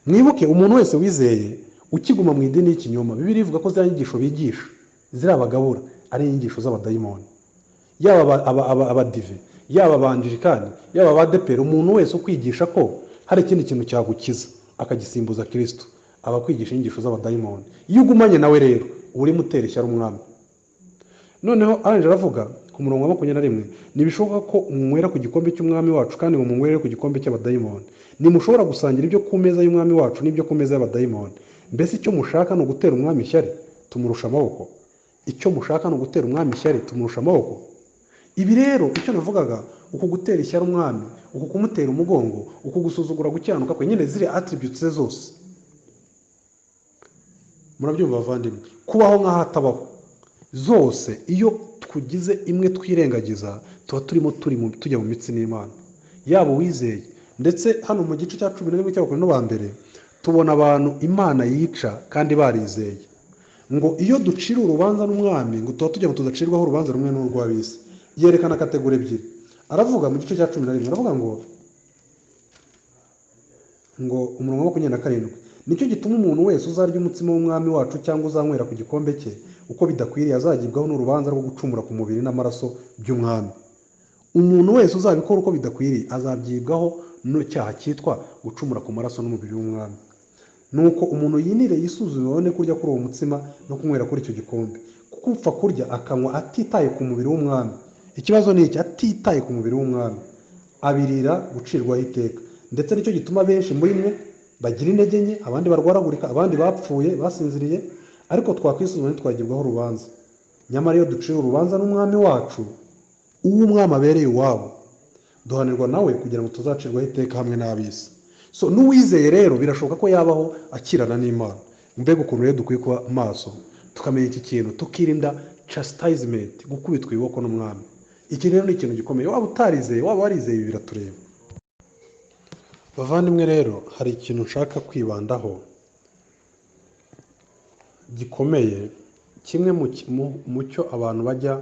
Mwibuke umuntu wese wizeye ukiguma mu idini y'ikinyoma, Bibiliya ivuga ko ziriya nyigisho bigisha zirabagabura ari inyigisho z'abadayimoni. Yaba abadive, yaba abanjirikani, yaba abadepera, umuntu wese ukwigisha ko hari ikindi kintu cyagukiza akagisimbuza Kristo, aba kwigisha inyigisho z'abadayimoni. Iyo ugumanye nawe rero uri mutera ishyari umwami. Noneho aranje aravuga ku murongo wa 21, nibishoboka ko munywera ku gikombe cy'umwami wacu kandi ngo munywere ku gikombe cy'abadayimoni. Nimushobora gusangira ibyo ku meza y'umwami wacu n'ibyo ku meza y'abadayimoni. mbese icyo mushaka ni ugutera umwami ishyari tumurusha amaboko? Icyo mushaka ni ugutera umwami ishyari tumurusha amaboko? Ibi rero icyo navugaga, uku gutera ishyari umwami, uku kumutera umugongo, uku gusuzugura gukiranuka kwe, nyine ziriya attributes ze zose, murabyumva bavandimwe, kubaho nk'aho atabaho, zose iyo tugize imwe twirengagiza tuba tujya mu mitsi n'Imana, yaba uwizeye. Ndetse hano mu gice cya 11 cy'Abakorinto ba mbere tubona abantu Imana yica kandi barizeye, ngo iyo ducira urubanza n'umwami ngo tuba tujya ngo tudacirwaho urubanza rumwe n'urw'ab'isi. Yerekana kategori ebyiri. Aravuga mu gice cya 11, aravuga ngo umurongo wa 27, nicyo gituma umuntu wese uzarya umutsima w'umwami wacu cyangwa uzanywera ku gikombe cye uko bidakwiriye azagibwaho n'urubanza rwo gucumura ku mubiri n'amaraso by'umwami. Umuntu wese uzabikora uko bidakwiriye azabyibwaho n'icyaha cyitwa gucumura ku maraso n'umubiri w'umwami. Nuko umuntu yinire yisuzume abone kurya kuri uwo mutsima no kunywera kuri icyo gikombe, kuko upfa kurya akanywa atitaye ku mubiri w'umwami. Ikibazo ni iki? Atitaye ku mubiri w'umwami abirira gucirwaho iteka. Ndetse nicyo gituma benshi muri mwe bagira intege nke, abandi barwaragurika, abandi bapfuye basinziriye, ariko twakwisuzuma ntitwagibwaho urubanza. Nyamara iyo ducira urubanza n'umwami wacu, uwo umwami abereye iwabo, duhanirwa nawe kugira ngo tuzacirwaho iteka hamwe n'ab'isi. So n'uwizeye rero birashoboka ko yabaho akirana n'Imana. Mbega ukuntu rero dukwiye kuba maso tukamenya iki kintu, tukirinda chastisement, gukubitwa iboko n'umwami. Iki rero ni ikintu gikomeye. Waba utarizeye, waba warizeye, biratureba. Bavandimwe rero, hari ikintu nshaka kwibandaho gikomeye, kimwe mu cyo abantu bajya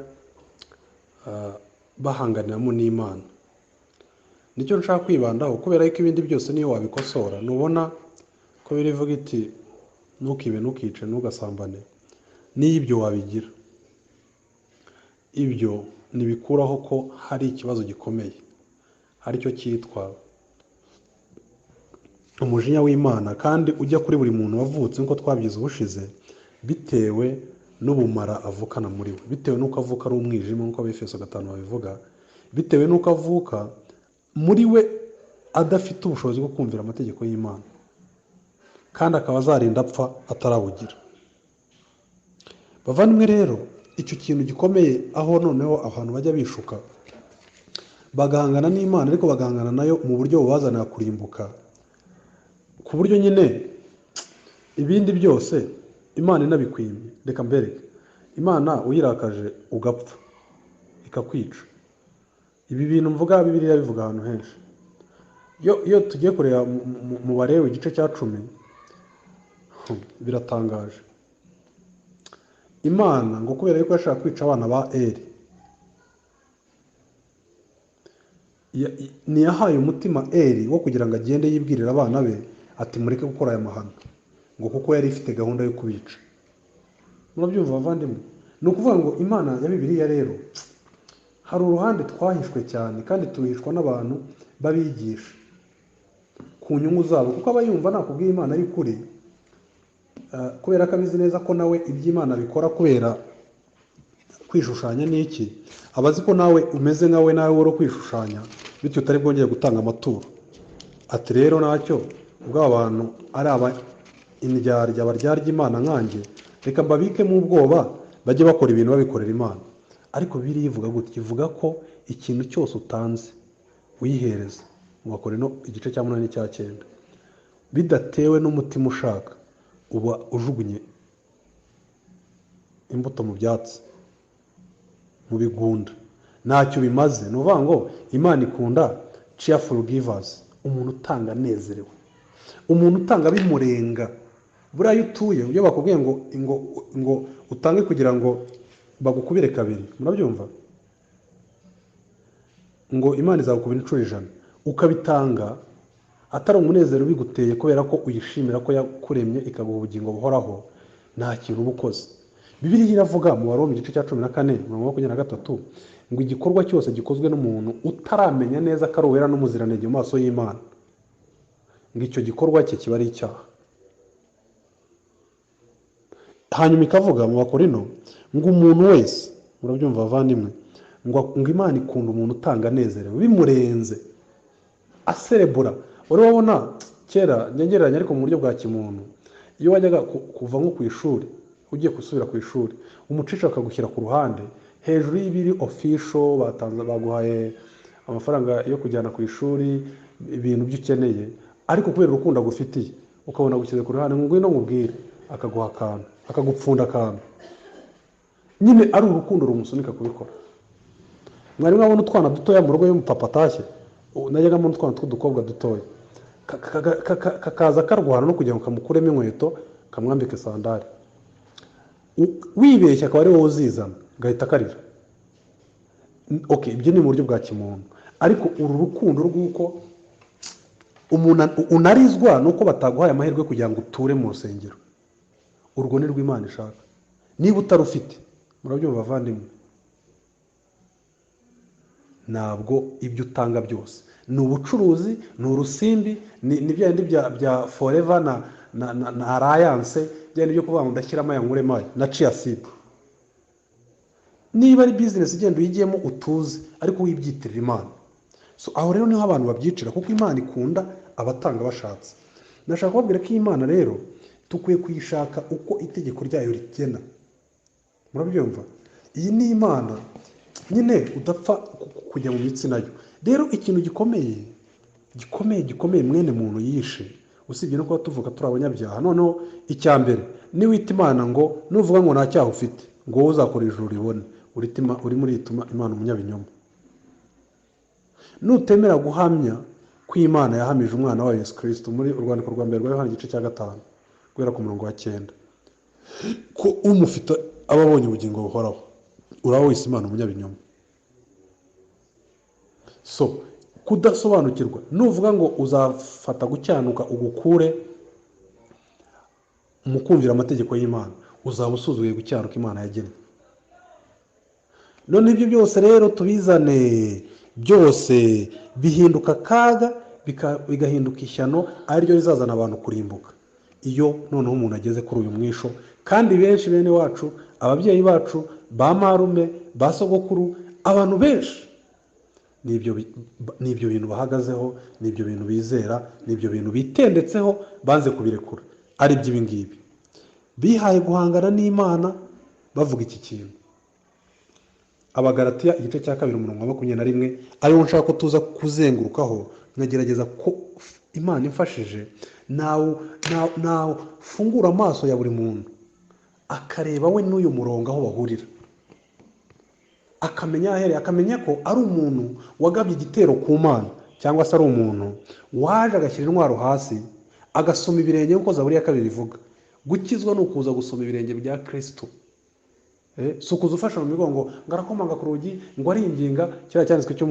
bahanganiramo n'Imana. Nicyo nshaka kwibandaho, kubera ko ibindi byose niyo wabikosora, nubona ko birivuga iti ntukibe, ntukice, ntugasambane, n'ibyo wabigira, ibyo ntibikuraho ko hari ikibazo gikomeye, aricyo cyitwa umujinya w'Imana, kandi ujya kuri buri muntu wavutse nk'uko twabyize ubushize, bitewe n'ubumara avukana muri we, bitewe n'uko avuka ari umwijima nk'uko Abefeso 5 babivuga, bitewe n'uko avuka muri we adafite ubushobozi bwo kumvira amategeko y'Imana, kandi akaba azarinda apfa atarabugira. Bavandimwe rero, icyo kintu gikomeye, aho noneho abantu bajya bishuka bagahangana n'Imana, ariko bagahangana nayo mu buryo bubazanira kurimbuka, ku buryo nyine ibindi byose Imana inabikwimye. Reka mbereke, Imana uyirakaje ugapfa ikakwica. Ibi bintu mvuga Bibiliya bivuga ahantu henshi. Iyo tugiye kureba mu Balewi igice cya 10, biratangaje. Imana ngo kubera yuko yashaka kwica abana ba Eli, niyahaye umutima Eli wo kugira ngo agende yibwirira abana be ati mureke gukora aya mahano, ngo kuko yari ifite gahunda yo kubica. Murabyumva bavandimwe? Ni ukuvuga ngo Imana ya Bibiliya rero hari uruhande twahishwe cyane, kandi tuhishwa n'abantu babigisha ku nyungu zabo, kuko aba yumva nakubwiye Imana y'ukuri, kubera ko abizi neza ko nawe iby'Imana bikora kubera kwishushanya n'iki, abazi ko nawe umeze nkawe, nawe woro kwishushanya, bityo utari bwongeye gutanga amaturo. Ati rero nacyo ubwo abantu ari indyarya baryarya Imana nkanjye, reka mbabike mu ubwoba bajye bakora ibintu babikorera Imana. Ariko Bibiliya ivuga gutya, ivuga ko ikintu cyose utanze uyihereza, mu Bakorinto igice cya 8 n'icya 9, bidatewe n'umutima ushaka, uba ujugunye imbuto mu byatsi, mu bigunda, ntacyo bimaze. Ni ukuvuga ngo Imana ikunda cheerful givers, umuntu utanga anezerewe, umuntu utanga bimurenga. Buriya utuye, iyo bakubwiye ngo utange kugira ngo bagukubire kabiri, murabyumva? Ngo Imana izagukubira inshuro 100, ukabitanga atari umunezero biguteye kubera ko uyishimira ko yakuremye ikaguha ubugingo buhoraho, nta kintu uba ukoze. Bibiliya iravuga mu Baroma igice cya 14:23 ngo igikorwa cyose gikozwe n'umuntu utaramenya neza ko ari uwera n'umuziranenge mu maso y'Imana, ngo icyo gikorwa cye kiba ari icyaha. Hanyuma ikavuga mu Bakorinto ngo umuntu wese, murabyumva bavandimwe, ngo Imana ikunda umuntu utanga anezerewe bimurenze, aserebura. Uri wabona kera nyengereranya ariko mu buryo bwa kimuntu, iyo wajyaga kuva nko ku ishuri ugiye gusubira ku ishuri umucica akagushyira ku ruhande hejuru y'ibiri official baguhaye amafaranga yo kujyana ku ishuri ibintu byo ukeneye ariko kubera urukundo agufitiye ukabona gushyize ku ruhande ngo ngwino nkubwire akaguha akantu akagupfunda akantu nyine ari urukundo rumusunika kubikora. Mwari mwabona utwana dutoya mu rugo y'umupapa atashye najyaga mbona utwana tw'udukobwa dutoya kakaza karwana no kugira ngo kamukuremo inkweto kamwambike sandari wibeshya akaba ari wowe uzizana gahita karira. Okay, ibyo ni mu buryo bwa kimuntu ariko uru rukundo rw'uko umuntu unarizwa nuko bataguhaye amahirwe kugira ngo uture mu rusengero urwo ni rw'Imana ishaka. Niba utarufite murabyumva bavandimwe ntabwo ibyo utanga byose ni ubucuruzi ni urusimbi ni bya bindi bya forever na alliance bya byo kuvuga ngo ndashyiramo aya nkure mayi na chia seed. Niba ari business igenda uyigiyemo utuze ariko wibyitirira Imana. So aho rero niho abantu babyicira kuko Imana ikunda abatanga bashatse. Ndashaka kubabwira ko Imana rero tukwiye kuyishaka uko itegeko ryayo rigena. Murabyumva? Iyi ni Imana nyine udapfa kujya mu mitsi nayo. Rero ikintu gikomeye mwene muntu yishe usibye no kuba tuvuga turi abanyabyaha. Noneho icya mbere ni wita Imana ngo nuvuga ngo nta cyaha ufite ngo wowe uzakora ijuru ribone uri muri ituma Imana umunyabinyoma. Nutemera guhamya ko Imana yahamije umwana wa Yesu Kristo muri urwandiko rwa mbere rwa Yohana igice cya 5 guhera ku murongo wa 9 ko umufite ababonye ubugingo buhoraho uraho wese Imana umunyabinyoma. So kudasobanukirwa nuvuga ngo uzafata gucyanuka ugukure mu kumvira amategeko y'Imana uzaba usuzuye gucyanuka Imana yagennye. None ibyo byose rero tubizane byose bihinduka kaga bigahinduka ishyano ariryo rizazana abantu kurimbuka iyo noneho umuntu ageze kuri uyu mwisho. Kandi benshi bene wacu ababyeyi bacu ba marume ba sogokuru abantu benshi nibyo bintu bahagazeho nibyo bintu bizera nibyo bintu bitendetseho banze kubirekura ari by'ibi ngibi bihaye guhangana n'Imana bavuga iki kintu. Abagalatiya igice cya 2 umurongo wa 21 ariwo nshaka ko tuza kuzengurukaho nkagerageza ko Imana imfashije nawe fungura amaso ya buri muntu akareba we n'uyu murongo aho bahurira akamenya ko ari umuntu wagabye igitero ku Mana cyangwa se ari umuntu waje agashyira intwaro hasi agasoma ibirenge nk'uko Zaburi ya 2 ivuga. Gukizwa ni ukuza gusoma ibirenge bya Kristo. So kuza ufasha mu migongo ngarakomanga ku rugi ngo aringinga kira cyanditswe cyo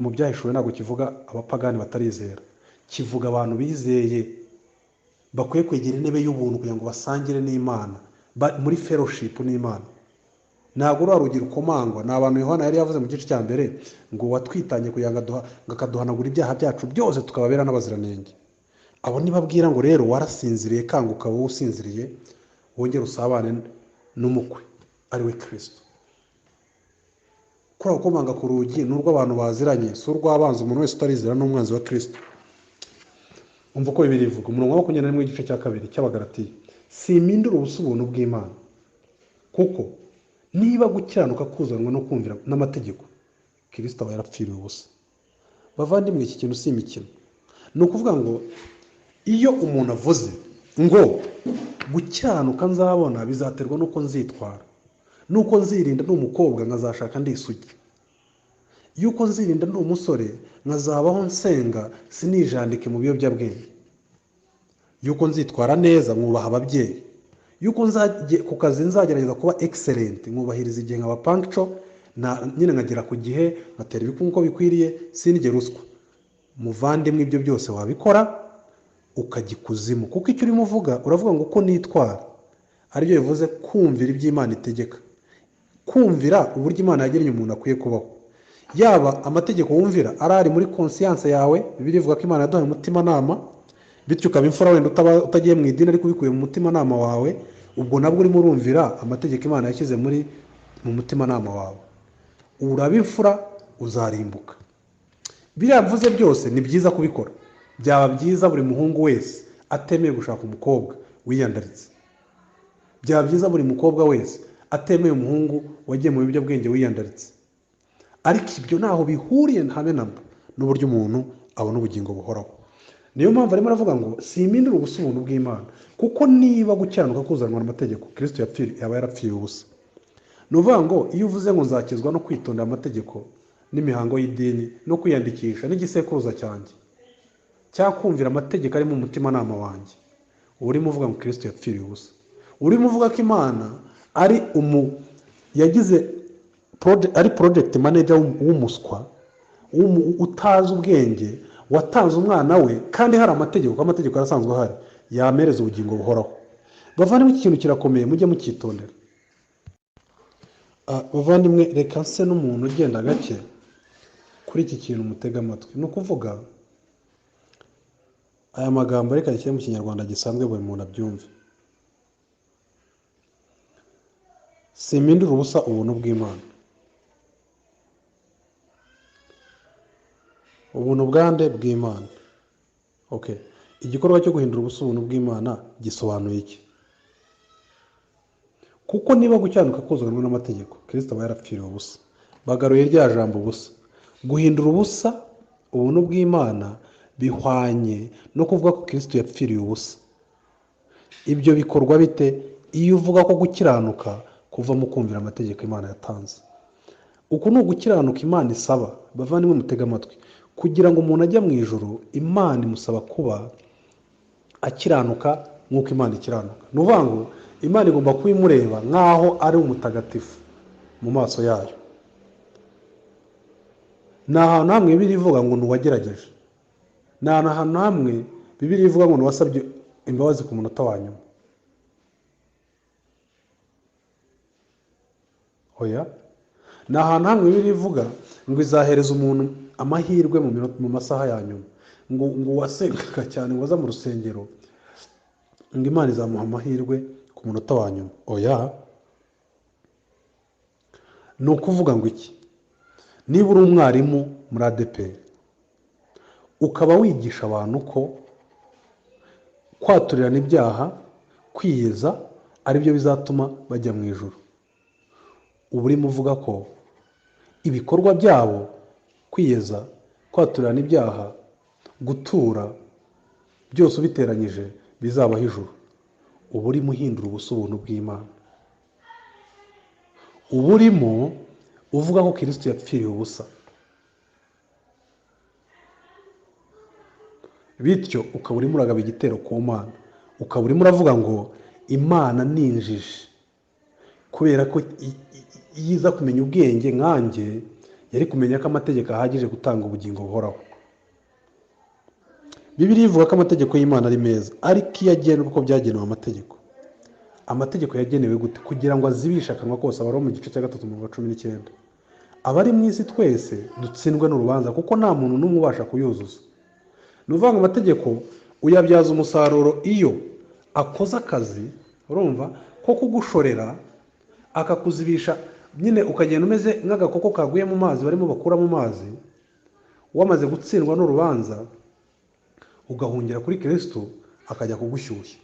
mu byahishuwe ntabwo kivuga abapagani batarizera kivuga abantu bizeye bakwiye kwegera intebe y'ubuntu kugira ngo basangire n'Imana muri fellowship n'Imana. Ntabwo rugira ukomangwa ni abantu Yohana yari yavuze mu gice cya mbere ngo watwitanye kugira ngo akaduhanagura ibyaha byacu byose tukababera n'abaziranenge. Abo nibabwira ngo rero warasinziriye kanguka wowe usinziriye wongere usabane n'umukwe ari we Kristo. Kora ukomanga ku rugi n'urwo abantu baziranye si urw'abanzi umuntu wese utarizera n'umwanzi wa Kristo. Umva ko Bibiliya ivuga umurongo wa 21 igice cya 2 cy'Abagalatiya simindura ubusubuntu bw'Imana kuko niba gukiranuka kuzanwa no kumvira n'amategeko Kristo aba yarapfiriye ubusa. Bavandimwe iki kintu si imikino. Ni ukuvuga ngo iyo umuntu avuze ngo gukiranuka nzabona bizaterwa nuko nzitwara nuko nzirinda n'umukobwa nkazashaka ndisugi yuko nzirinda n'umusore nkazabaho nsenga sinijandike mu biyobyabwenge yuko nzitwara neza mwubaha ababyeyi yuko ku kazi nzagerageza kuba excellent mwubahiriza igihe nkaba punctual nyine nkagera ku gihe ngatera ibikumwe uko bikwiriye sinige ruswa. Muvandimwe ibyo byose wabikora ukajya ikuzimu kuko icyo urimo uvuga uravuga ngo uko nitwara aribyo bivuze kumvira iby'Imana itegeka kumvira uburyo Imana yagennye umuntu akwiye kubaho yaba amategeko wumvira arari muri conscience yawe. Bibiliya ivuga ko Imana yaduhaye umutima nama bityo ukaba imfura wenda utagiye mu idini ariko ubikuye mu mutima nama wawe ubwo nabwo urimo urumvira amategeko Imana yashyize mu mutima nama wawe uraba imfura uzarimbuka. Biriya mvuze byose ni byiza kubikora. Byaba byiza buri muhungu wese atemeye gushaka umukobwa wiyandaritse. Byaba byiza buri mukobwa wese atemeye umuhungu wagiye mu biyobyabwenge wiyandaritse. Ariko ibyo ntaho bihuriye habe na mba n'uburyo umuntu abona ubugingo buhoraho. Niyo mpamvu arimo aravuga ngo simpindura ubusa ubuntu bw'Imana, kuko niba gukiranuka kuzanwa n'amategeko, Kristo yaba yarapfiye ubusa. Ni ukuvuga ngo iyo uvuze ngo nzakizwa no kwitondera amategeko n'imihango y'idini no kwiyandikisha n'igisekuruza cyanjye cyangwa kumvira amategeko ari mu mutimanama wanjye, urimo uvuga ngo Kristo yapfiriye ubusa. Urimo uvuga ko Imana ari ari project manager w'umuswa, utazi ubwenge, watanze umwana we kandi hari amategeko, ko amategeko arasanzwe ahari, yamereza ubugingo buhoraho. Bavandimwe, iki kintu kirakomeye, mujye mukitondera. Bavandimwe, reka nse n'umuntu ugenda gake kuri iki kintu mutega amatwi. Ni ukuvuga aya magambo reka yashyire mu kinyarwanda gisanzwe buri muntu abyumve. Simpindura ubusa ubuntu bw'Imana. Ubuntu bwande bw'Imana. Okay. Igikorwa cyo guhindura ubusa ubuntu bw'Imana gisobanuye iki? Kuko niba gucyanuka kuzanwa n'amategeko, Kristo aba yarapfiriye ubusa. Bagaruye rya jambo ubusa. Guhindura ubusa ubuntu bw'Imana bihwanye no kuvuga ko Kristo yapfiriye ubusa. Ibyo bikorwa bite? Iyo uvuga ko gukiranuka kuva mu kumvira amategeko Imana yatanze. Uku ni ugukiranuka Imana isaba. Bavandimwe, mutega amatwi. Kugira ngo umuntu ajye mu ijuru, Imana imusaba kuba akiranuka nk'uko Imana ikiranuka. Ni ukuvuga ngo Imana igomba kuba imureba nk'aho ari umutagatifu mu maso yayo. Nta hantu hamwe Bibiliya ivuga ngo ntiwagerageje. Nta hantu hamwe Bibiliya ivuga ngo ntiwasabye imbabazi ku munota wa nyuma. Oya. Nta hantu hamwe Bibiliya ivuga ngo izahereza umuntu amahirwe mu masaha ya nyuma. Ngo wasengaga cyane, ngo aza mu rusengero, ngo Imana izamuha amahirwe ku munota wa nyuma. Oya. Ni ukuvuga ngo iki? Niba uri umwarimu muri ADEPR ukaba wigisha abantu ko kwaturirana ibyaha, kwiyeza ari byo bizatuma bajya mu ijuru, uba urimo uvuga ko ibikorwa byabo, kwiyeza, kwaturirana ibyaha, gutura, byose ubiteranyije bizabaho ijuru. Uba urimo uhindura ubusa ubuntu bw'Imana. Uba urimo uvuga ko Kristo yapfiriye ubusa. Bityo ukaba urimo uragaba igitero ku Mana. Ukaba urimo uravuga ngo Imana ni injiji, kubera ko yiza kumenya ubwenge nkanjye, yari kumenya ko amategeko ahagije gutanga ubugingo buhoraho. Bibiliya ivuga ko amategeko y'Imana ari meza, ariko iyo agenwe uko byagenewe amategeko. Amategeko yagenewe gute? Kugira ngo azibishe akanwa kose. Abari mu gice cya 3:19. Abari mu isi twese dutsindwe n'urubanza, kuko nta muntu n'umwe ubasha kuyuzuza. Ni ukuvuga ngo amategeko uyabyaza umusaruro iyo akoze akazi, urumva, ko kugushorera akakuzibisha, nyine ukagenda umeze nk'agakoko kaguye mu mazi barimo bakura mu mazi. Wamaze gutsindwa n'urubanza ugahungira kuri Kristo, akajya kugushyushya,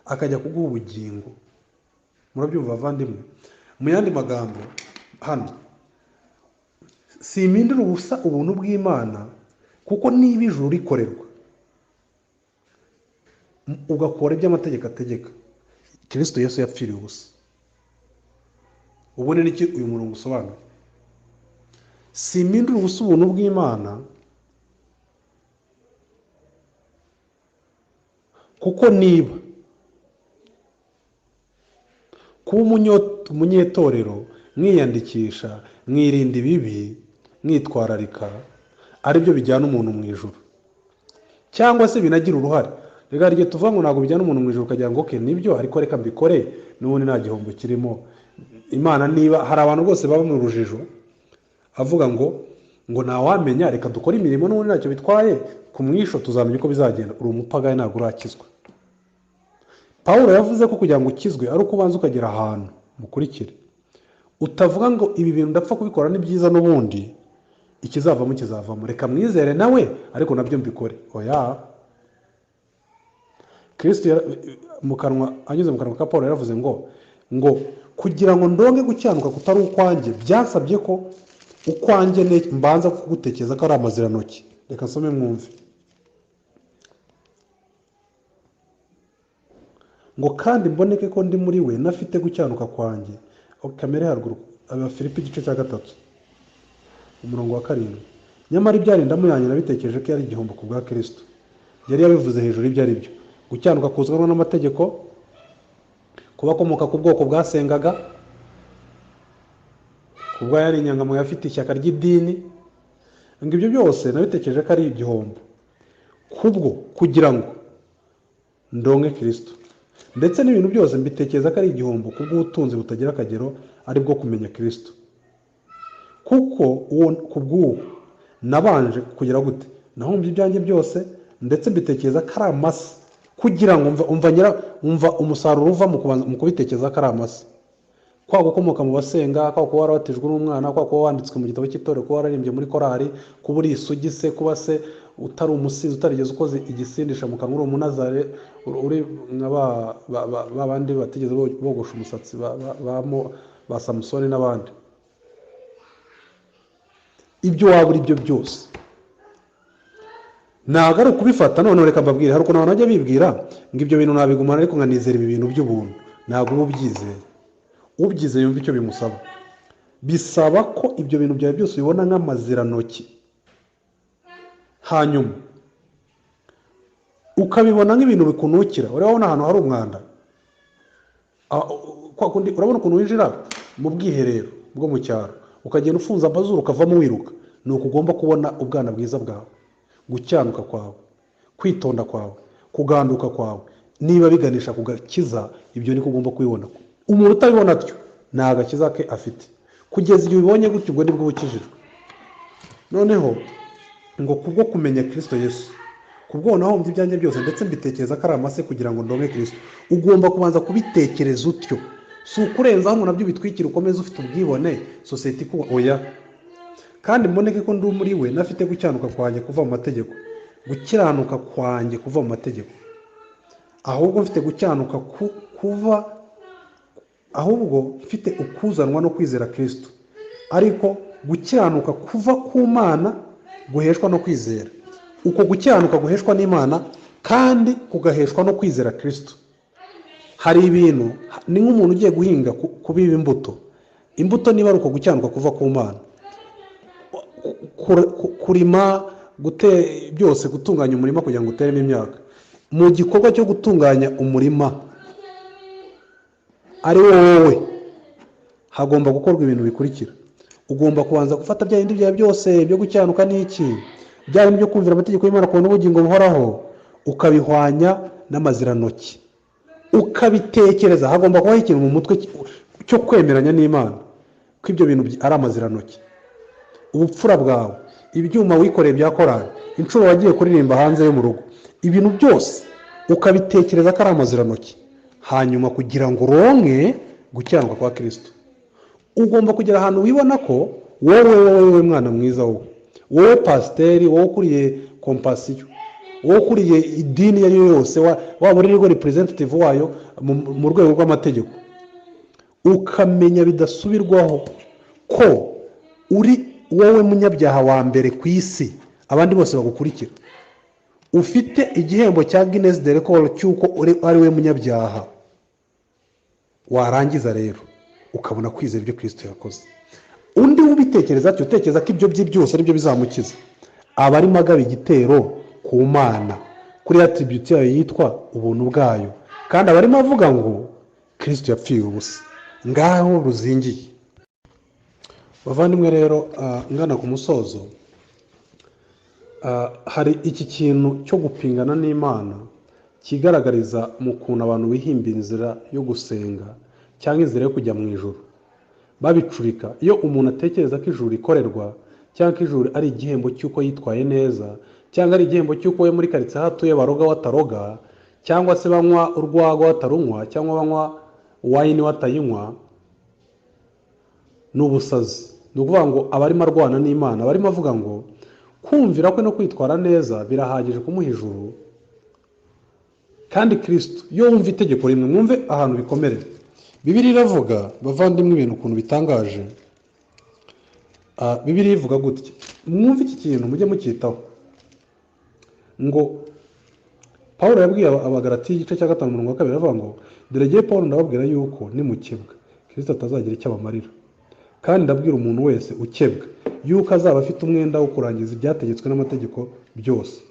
akajya kuguha ubugingo. Murabyumva bavandimwe? Mu yandi magambo, hano simpindura ubusa ubuntu bw'Imana, kuko niba ijuru rikorerwa ugakora ibyo amategeko ategeka, Kristo Yesu yapfiriye ubusa. Ubone n'iki uyu murongo usobanura? Simpindura ubusa ubuntu bw'Imana, kuko niba kuba umunyetorero, mwiyandikisha, mwirinda ibibi, mwitwararika, ari byo bijyana umuntu mu ijuru, cyangwa se binagira uruhare. Rega rye tuvuga ngo ntabwo bijyana umuntu mu ijuru ukagira ngo okay nibyo, ariko reka mbikore n'ubundi nta gihombo kirimo. Imana niba hari abantu bose baba mu rujijo avuga ngo ntawamenya, reka dukore imirimo n'ubundi ntacyo bitwaye, ku mwisho tuzamenya uko bizagenda. Uri umupagani, ntabwo urakizwa. Pawulo yavuze ko kugira ngo ukizwe ari uko ubanza ukagera ahantu mukurikire. Utavuga ngo ibi bintu ndapfa kubikora ni byiza n'ubundi ikizavamo kizavamo, reka mwizere nawe ariko nabyo mbikore. Oya. Kristo anyuze mu kanwa ka Pawulo yaravuze ngo kugira ngo ndonge gucyanuka kutari ukwanjye byasabye ko ukwanjye mbanza kugutekereza ko ari amazirantoki. Reka nsome mwumve ngo kandi mboneke ko ndi muri we nafite gucyanuka kwanjye. Kamere haruguru Abafilipi igice cya 3 umurongo wa 7. Nyamara ibyarindamu yanjye nabitekereje ko yari igihombo ku bwa Kristo. Yari yabivuze hejuru ibyo ari byo. Gucyanuka kuzanwa n'amategeko, kuba akomoka ku bwoko bwasengaga, kubwa yari inyangamugayo afite ishyaka ry'idini, ngo ibyo byose nabitekereje ko ari igihombo kubwo kugira ngo ndonke Kristo. Ndetse n'ibintu byose mbitekereza ko ari igihombo kubw'ubutunzi butagira akagero ari bwo kumenya Kristo. Kuko kubw'uwo nabanje kugira gute nahombye ibyanjye byose, ndetse mbitekereza ko ari amasi kugira ngo umva umusaruro uva mu kubitekereza ko ari amasi. Kwa gukomoka mu basenga, kwa kuba warabatijwe n'umwana, kwa kuba wanditswe mu gitabo cy'itorero, kuba wararimbye muri korari, kuba uri isugi se, kuba se utari umusizi, utarigeze ukoze igisindisha mu kanwa, uri umunazare, uri nka bandi batigeze bogosha umusatsi ba Samusoni n'abandi. Ibyo waba uri byo byose ntabwo ari ukubifata none reka mbabwire. Hari ukuntu abantu bajya bibwira ngo ibyo bintu nabigumana ariko nkanizera ibi bintu by'ubuntu. Ntabwo uba ubyizeye. Ubyizeye yumva icyo bimusaba. Bisaba ko ibyo bintu byawe byose ubibona nk'amazirantoki, hanyuma ukabibona nk'ibintu bikunukira. Urabona ahantu hari umwanda, urabona ukuntu winjira mu bwiherero bwo mu cyaro ukagenda ufunze amazuru ukavamo wiruka. Ni uko ugomba kubona ubwana bwiza bwawe, gucyanuka kwawe, kwitonda kwawe, kuganduka kwawe, niba biganisha ku gakiza, ibyo niko ugomba kubibona. Umuntu utabibona atyo nta gakiza ke afite. Kugeza igihe ubibonye gutyo ubwo nibwo ukijijwe. Noneho ngo kubwo kumenya Kristo Yesu, kubwo nahombye ibyanjye byose ndetse mbitekereza ko ari amase kugira ngo ndonke Kristo. Ugomba kubanza kubitekereza utyo. Si ukurenzaho ngo nabyo bitwikira ukomeze ufite ubwibone sosiyete ikuba oya. Kandi mboneke ko ndi muri we nafite gucyanuka kwanjye kuva mu mategeko, gukiranuka kwanjye kuva mu mategeko. Ahubwo mfite gucyanuka ahubwo mfite ukuzanwa no kwizera Kristo, ariko gukiranuka kuva ku Mana guheshwa no kwizera. Uko gukiranuka guheshwa n'Imana kandi kugaheshwa no kwizera Kristo. Hari ibintu ni nk'umuntu ugiye guhinga kubiba imbuto niba ari uko gukiranuka kuva ku Mana, kurima, byose gutunganya umurima kugira ngo uteremo imyaka. Mu gikorwa cyo gutunganya umurima ari wowe hagomba gukorwa ibintu bikurikira. Ugomba kubanza gufata bya bindi byawe byose byo gucyanuka n'iki, bya bindi byo kumvira amategeko y'Imana kubona ubugingo buhoraho, ukabihwanya n'amazirantoki, ukabitekereza. Hagomba kubaho ikintu mu mutwe cyo kwemeranya n'Imana ko ibyo bintu ari amazirantoki. Ubupfura bwawe, ibyuma wikoreye bya korali, inshuro wagiye kuririmba hanze yo mu rugo, ibintu byose ukabitekereza ko ari amazirantoki. Hanyuma kugira ngo uronke gukiranuka kwa Kristo, ugomba kugera ahantu wibona ko wowe mwana mwiza, wowe pasiteri, wowe ukuriye kompasiyo, wowe ukuriye idini iyo ari yo yose, waba uri rwo representative wayo mu rwego rw'amategeko, ukamenya bidasubirwaho ko uri wowe munyabyaha wa mbere ku isi, abandi bose bagukurikira. Ufite igihembo cya Guinness de Record cy'uko ari we munyabyaha. Warangiza rero ukabona kwizera ibyo Kristo yakoze. Undi ubitekereza atyo, utekereza ko ibyo byose ari byo bizamukiza, aba arimo agaba igitero ku Mana kuri attribute yayo yitwa ubuntu bwayo, kandi aba arimo avuga ngo Kristo yapfiye ubusa. Ngaho ruzingiye. Bavandimwe rero, ngana ku musozo, hari iki kintu cyo gupingana n'Imana kigaragariza mu kuntu abantu bihimba inzira yo gusenga cyangwa inzira yo kujya mu ijuru babicurika. Iyo umuntu atekereza ko ijuru rikorerwa, cyangwa ko ijuru ari igihembo cy'uko yitwaye neza, cyangwa ari igihembo cy'uko we muri karitsiye hatuye baroga wataroga, cyangwa se banywa urwagwa watarunywa, cyangwa banywa wayini watayinywa, ni ubusazi. Ni ukuvuga ngo abarimo arwana n'Imana, barimo avuga ngo kumvira kwe no kwitwara neza birahagije kumuha ijuru, kandi Kristo iyo wumva itegeko rimwe, mwumve ahantu bikomerera. Bibiliya iravuga bavandimwe ibintu ukuntu bitangaje. Bibiliya ivuga gutya, mwumve iki kintu mujye mucyitaho, ngo Pawulo yabwiye abagalatiya igice cya 5:2 avuga ngo dore ngiye Pawulo ndababwira yuko nimukebwa Kristo atazagira icyo abamarira, kandi ndabwira umuntu wese ukebwa yuko azaba afite umwenda wo kurangiza ibyategetswe n'amategeko byose.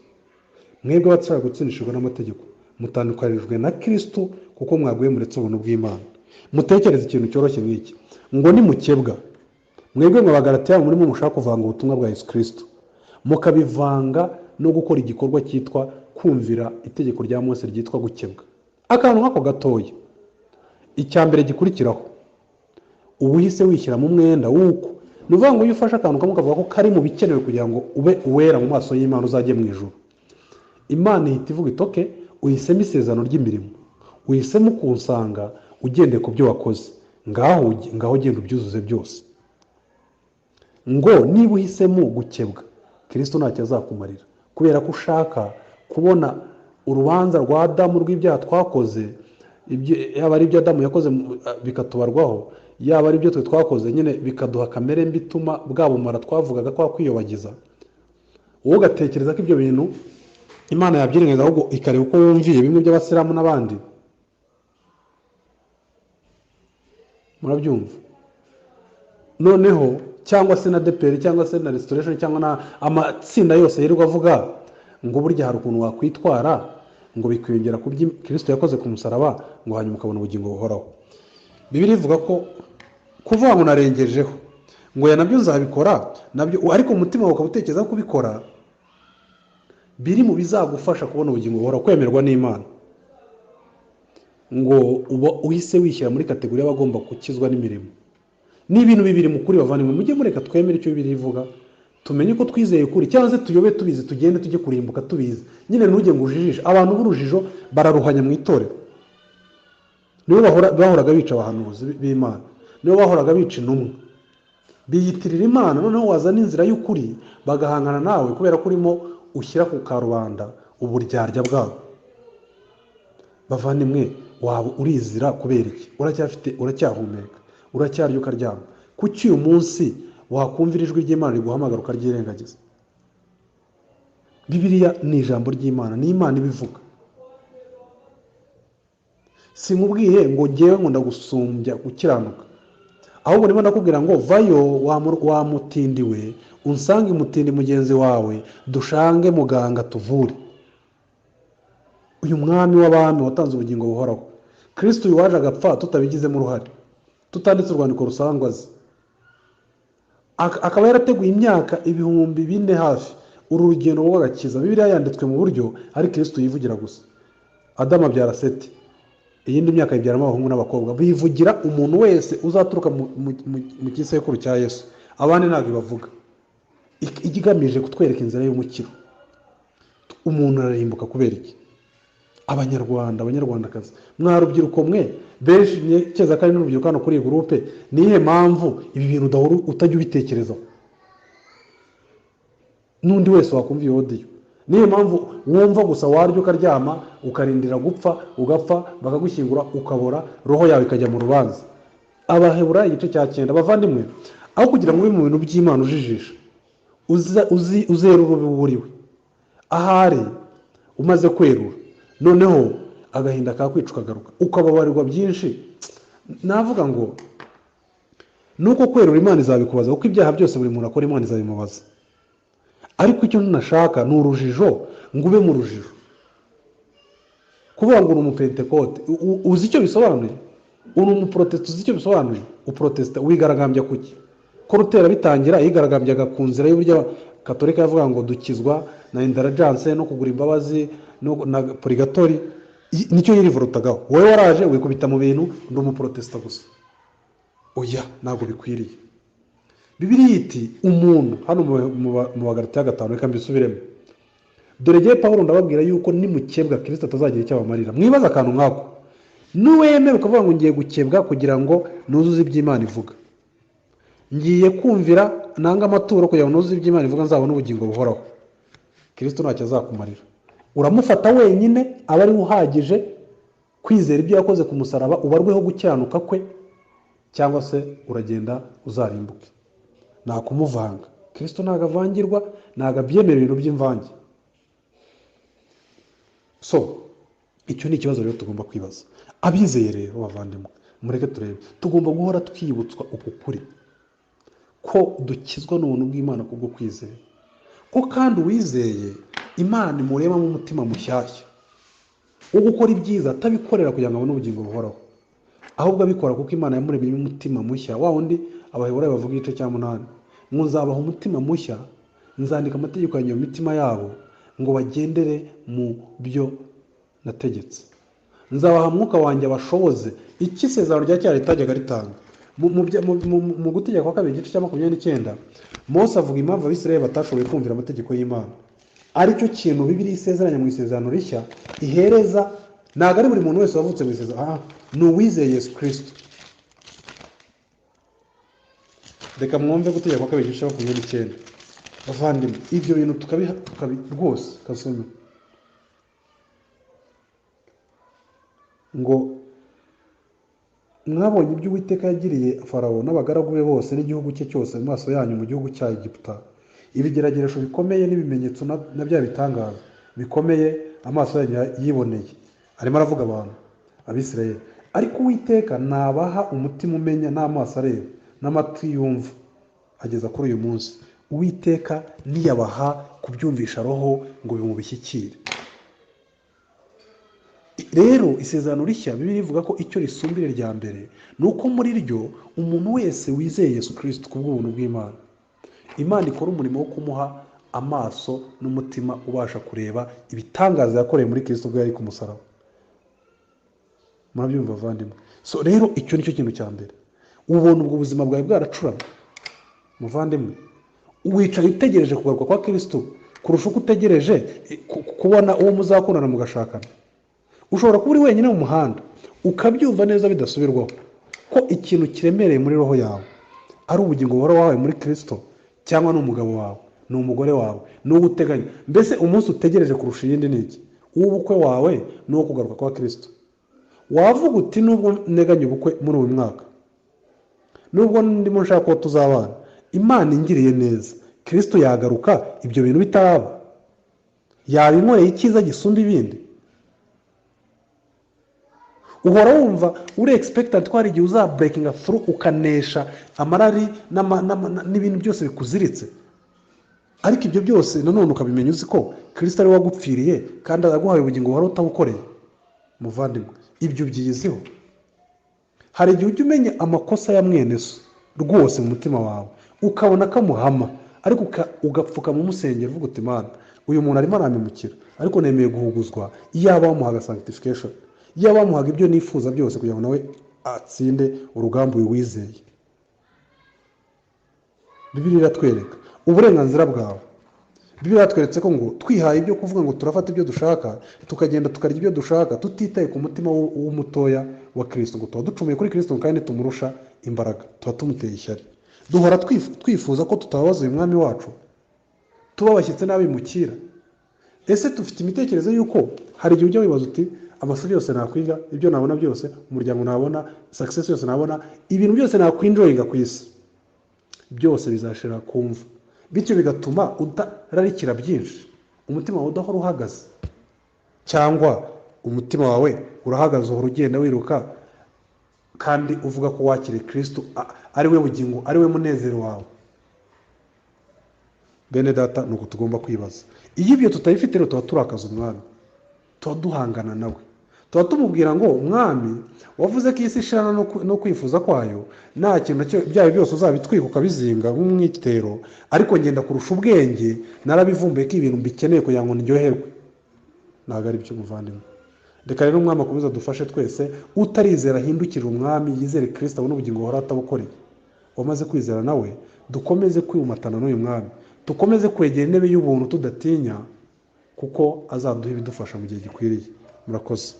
Mwebwe abatashaka gutsindishirwa n'amategeko mutandukanijwe na Kristo, kuko mwaguye muretse ubuntu bw'Imana. Mutekereze ikintu cyoroshye nk'iki, ngo nimukebwa mwebwe mw'abagalatiya murimo mushaka kuvanga ubutumwa bwa Yesu Kristo, mukabivanga no gukora igikorwa cyitwa kumvira itegeko rya Mose ryitwa gukebwa. Akantu nk'ako gatoya, icya mbere gikurikiraho, uba uhise wishyira mu mwenda w'uko, ni ukuvuga ngo iyo ufashe akantu kamwe ukavuga ko kari mu bikenewe kugira ngo ube uwera mu maso y'Imana uzajye mu ijuru, Imana ihita ivuga iti oke, uhisemo isezerano ry'imirimo, uhisemo kunsanga ugendeye ku byo wakoze, ngaho genda ubyuzuze byose. Ngo niba uhisemo gukebwa Kristo ntacyo azakumarira, kubera ko ushaka kubona urubanza rwa Adamu rw'ibyaha twakoze, yaba ari ibyo Adamu yakoze bikatubarwaho, yaba ari ibyo twe twakoze nyine bikaduha kamere mbi ituma bwa bumara twavugaga kwa kwiyobagiza. Wowe ugatekereza ko ibyo bintu Imana yabyirengaza, ahubwo ikareba uko wumviye bimwe by'abasilamu n'abandi. Murabyumva? Noneho cyangwa se na DPR cyangwa se na restoration cyangwa na amatsinda yose yirirwa avuga ngo burya hari ukuntu wakwitwara ngo bikwiyongera ku byo Kristo yakoze ku musaraba, ngo hanyuma ukabona ubugingo buhoraho. Bibiliya ivuga ko kuvuga ngo narengejeho ngo ya nabyo nzabikora nabyo, ariko umutima wawe ukabutekereza kubikora, biri mu bizagufasha kubona ubugingo buhoraho, kwemerwa n'Imana. Ngo uba uhise wishyira muri kategori y'abagomba gukizwa n'imirimo. Ni ibintu bibiri mu kuri bavandimwe, mujye mureka twemere icyo Bibiliya ivuga, tumenye ko twizeye kuri, cyangwa se tuyobe tubizi tugende tujye kurimbuka tubizi. Nyine ntujye ngo ujijishe. Abantu b'urujijo bararuhanya mu itorero, nibo bahoraga bica abahanuzi b'Imana, nibo bahoraga bica intumwa, biyitirira Imana. Noneho wazana inzira y'ukuri bagahangana nawe kubera ko urimo ushyira ku karubanda uburyarya bwabo. Bavandimwe, waba urizira kubera iki? Uracyahumeka, uracyarya ukaryama. Kuki uyu munsi wakumvira ijwi ry'Imana riguhamagara ukaryirengagiza? Bibiliya ni ijambo ry'Imana, ni Imana ibivuga. Sinkubwiye ngo ngewe ngo ndagusumbya gukiranuka, ahubwo ndimo ndakubwira ngo vayo wamutindiwe, unsange mutindi mugenzi wawe, dushange muganga tuvure. Uyu mwami w'abami watanze ubugingo buhoraho, Kristo uyu waje agapfa tutabigizemo uruhare, tutanditse urwandiko rusangwa azi, akaba yarateguye imyaka 4,000 hafi uru rugendo rw'agakiza. Bibiliya yanditswe mu buryo ari Kristo yivugira gusa. Adamu abyara Seti, iyindi myaka ibyaramo abahungu n'abakobwa, bivugira umuntu wese uzaturuka mu gisekuru cya Yesu. Abandi ntabwo bavuga, ikigamije kutwereka inzira y'umukiro. Umuntu ararimbuka kubera iki? Abanyarwandakazi, mwarubyiruko mwe benshi nyekeza kandi n'urubyiruko hano kuri groupe, nihe mpamvu ibi bintu utajya ubitekerezaho? N'undi wese wakumva iyo audio, nihe mpamvu wumva gusa waryo ukaryama ukarindira gupfa, ugapfa bakagushyingura ukabora, roho yawe ikajya mu rubanza. Abahebura igice cya 9. Bavandimwe, aho kugira ngo ube mu bintu by'Imana ujijisha, uzera uruburiwe, ahari umaze kwerura, noneho agahinda kakwica ukagaruka ukababarirwa byinshi. Navuga ngo nuko kwerura Imana izabikubaza, kuko ibyaha byose buri muntu akora Imana izabimubaza. Ariko icyo nashaka ni urujijo, ngo ube mu rujijo. Kuvuga ngo uri umupentekote uzi icyo bisobanuye, uri umuprotestant uzi icyo bisobanuye. Uprotesta wigaragambya kuki? Ko rutera bitangira yigaragambyaga ku nzira y'uburyo Katolika yavuga ngo dukizwa na indulgence no kugura imbabazi na purgatori, nicyo yirivorotagaho. Wowe waraje wikubita mu bintu ndi umuprotestant gusa. Oya, ntabwo bikwiriye. Bibiliya iti umuntu hano mu Bagalatiya 5, reka mbisubiremo. Dore ngiye Pawulo ndababwira yuko nimukebwa Kristo atazagira icyo abamarira. Mwibaza akantu nkako, nuwemera ukavuga ngo ngiye gukebwa kugira ngo nuzuze iby'Imana ivuga, ngiye kumvira nanga amaturo kugira ngo nuzuze iby'Imana ivuga, nzabona ubugingo buhoraho, Kristo ntacyo azakumarira. uramufata wenyine aba ari uhagije kwizera ibyo yakoze ku musaraba ubarweho gukiranuka kwe, cyangwa se uragenda uzarimbuke. Nta kumuvanga. Kristo ntabwo avangirwa, ntabwo abyemera ibintu by'imvange. So icyo ni ikibazo rero tugomba kwibaza. Abizeye rero bavandimwe, mureke turebe, tugomba guhora twibutswa uku kuri ko dukizwa n'ubuntu bw'Imana kubwo kwizera, ko kandi uwizeye Imana imurebamo umutima mushyashya wo gukora ibyiza, atabikorera kugira ngo abone ubugingo buhoraho, ahubwo abikora kuko Imana yamuremye umutima mushya. Wa wundi Abaheburayo bavuga igice cya 8, ngo nzabaha umutima mushya, nzandika amategeko yanjye mu mitima yabo, ngo bagendere mu byo nategetse. Nzabaha mwuka wanjye abashoboze. Iki isezerano rya kera ritajyaga ritanga. Mu gutegeka kwa kabiri igice cya 29, Mose avuga impamvu Abisirayeli batashoboye kumvira amategeko y'Imana. Aricyo kintu Bibiliya isezeranya mu isezerano rishya ihereza. Ntabwo ari buri muntu wese wavutse mu isezerano, ni uwizeye Yesu Kristo. Reka mwumve gutegeka kwa kabiri igice cya 29. Bavandimwe, ibyo bintu tukabi rwose kasome ngo mwabonye ibyo Uwiteka yagiriye Farawo n'abagaragu be bose n'igihugu cye cyose mu maso yanyu mu gihugu cya Egiputa, ibigerageresho bikomeye n'ibimenyetso na bya bitangaza bikomeye amaso yanyu yiboneye. Arimo aravuga abantu Abisirayeli. Ariko Uwiteka nabaha umutima umenya n'amaso areba n'amatwi yumva ageza kuri uyu munsi. Uwiteka niyabaha kubyumvisha roho ngo bimubishyikire. Rero isezerano rishya Bibiliya ivuga ko icyo risumbire rya mbere ni uko muri ryo umuntu wese wizeye Yesu Kristo kubw'ubuntu bw'Imana, Imana ikora umurimo wo kumuha amaso n'umutima ubasha kureba ibitangaza yakoreye muri Kristo ubwo yari ku musaraba. Murabyumva bavandimwe? So rero icyo nicyo kintu cya mbere. Ubuntu ubwo buzima bwawe bwaracuramye muvandimwe, wicaye utegereje kugaruka kwa Kristo kurusha uko utegereje kubona uwo muzakundana mugashakana. Ushobora kuba uri wenyine mu muhanda ukabyumva neza bidasubirwaho ko ikintu kiremereye muri roho yawe ari ubugingo buhoraho wawe muri Kristo, cyangwa n'umugabo wawe, n'umugore wawe, n'uwo uteganya. Mbese umunsi utegereje kurusha iyindi ni iki? Uw'ubukwe wawe n'uwo kugaruka kwa Kristo. Wavuga uti nubwo nteganya ubukwe muri uyu mwaka, nubwo ndimo nshaka ko tuzabana, Imana ingiriye neza, Kristo yagaruka ibyo bintu bitaraba, yabinkoreye icyiza gisumba ibindi. Uhora wumva uri expectant ko hari igihe uza breaking through ukanesha amarari n'ibintu byose bikuziritse. Ariko ibyo byose nanone ukabimenya uzi ko Kristo ari wagupfiriye kandi araguhaye ubugingo wari utabukoreye. Muvandimwe, ibyo byiyiziho. Hari igihe ujya umenya amakosa ya mwene so rwose mu mutima wawe, ukabona kamuhama, ariko ugapfuka mu musengero uvuga uti Imana, uyu muntu arimo aramemukira, ariko nemeye guhuguzwa iyaba bamuhaga sanctification, iyaba bamuhaga ibyo nifuza byose kugira ngo nawe atsinde urugamba uyu wizeye. Bibiliya iratwereka uburenganzira bwawe. Bibiliya iratweretse ko ngo twihaye ibyo kuvuga ngo turafata ibyo dushaka, tukagenda tukarya ibyo dushaka, tutitaye ku mutima w'umutoya wa Kristo, ngo tuba ducumuye kuri Kristo kandi tumurusha imbaraga, tuba tumuteye ishyari. Duhora twifuza ko tutababaza uyu mwami wacu, tuba bashyitse n'abimukira. Ese dufite imitekerezo y'uko hari igihe ujya wibaza uti amashuri yose nakwiga, ibyo nabona byose, umuryango nabona, success yose nabona, ibintu byose nakwinjoyinga ku isi, byose bizashira kumva, bityo bigatuma utararikira byinshi, umutima wawe udahora uhagaze, cyangwa umutima wawe urahagaze uhora ugenda wiruka kandi uvuga ko wakiriye Kristo ari we bugingo, ari we munezero wawe. Bene data, nuko tugomba kwibaza. Iyo ibyo tutayifite rero tuba turakaza umwami, tuba duhangana nawe, tuba tumubwira ngo umwami wavuze ko isi ishirana no kwifuza kwayo, nta kintu byayo byose uzabitwika ukabizinga nk'umwitero, ariko ngenda kurusha ubwenge narabivumbuye ko ibintu mbikeneye kugira ngo ndyoherwe. Ntabwo ari byo muvandimwe. Reka rero umwami akomeza dufashe twese, utarizera ahindukire umwami, yizere Kristo abone ubugingo buhoraho atabukoreye. Wamaze kwizera nawe dukomeze kwihumatana n'uyu mwami, dukomeze kwegera intebe y'ubuntu tudatinya, kuko azaduha ibidufasha mu gihe gikwiriye. Murakoze.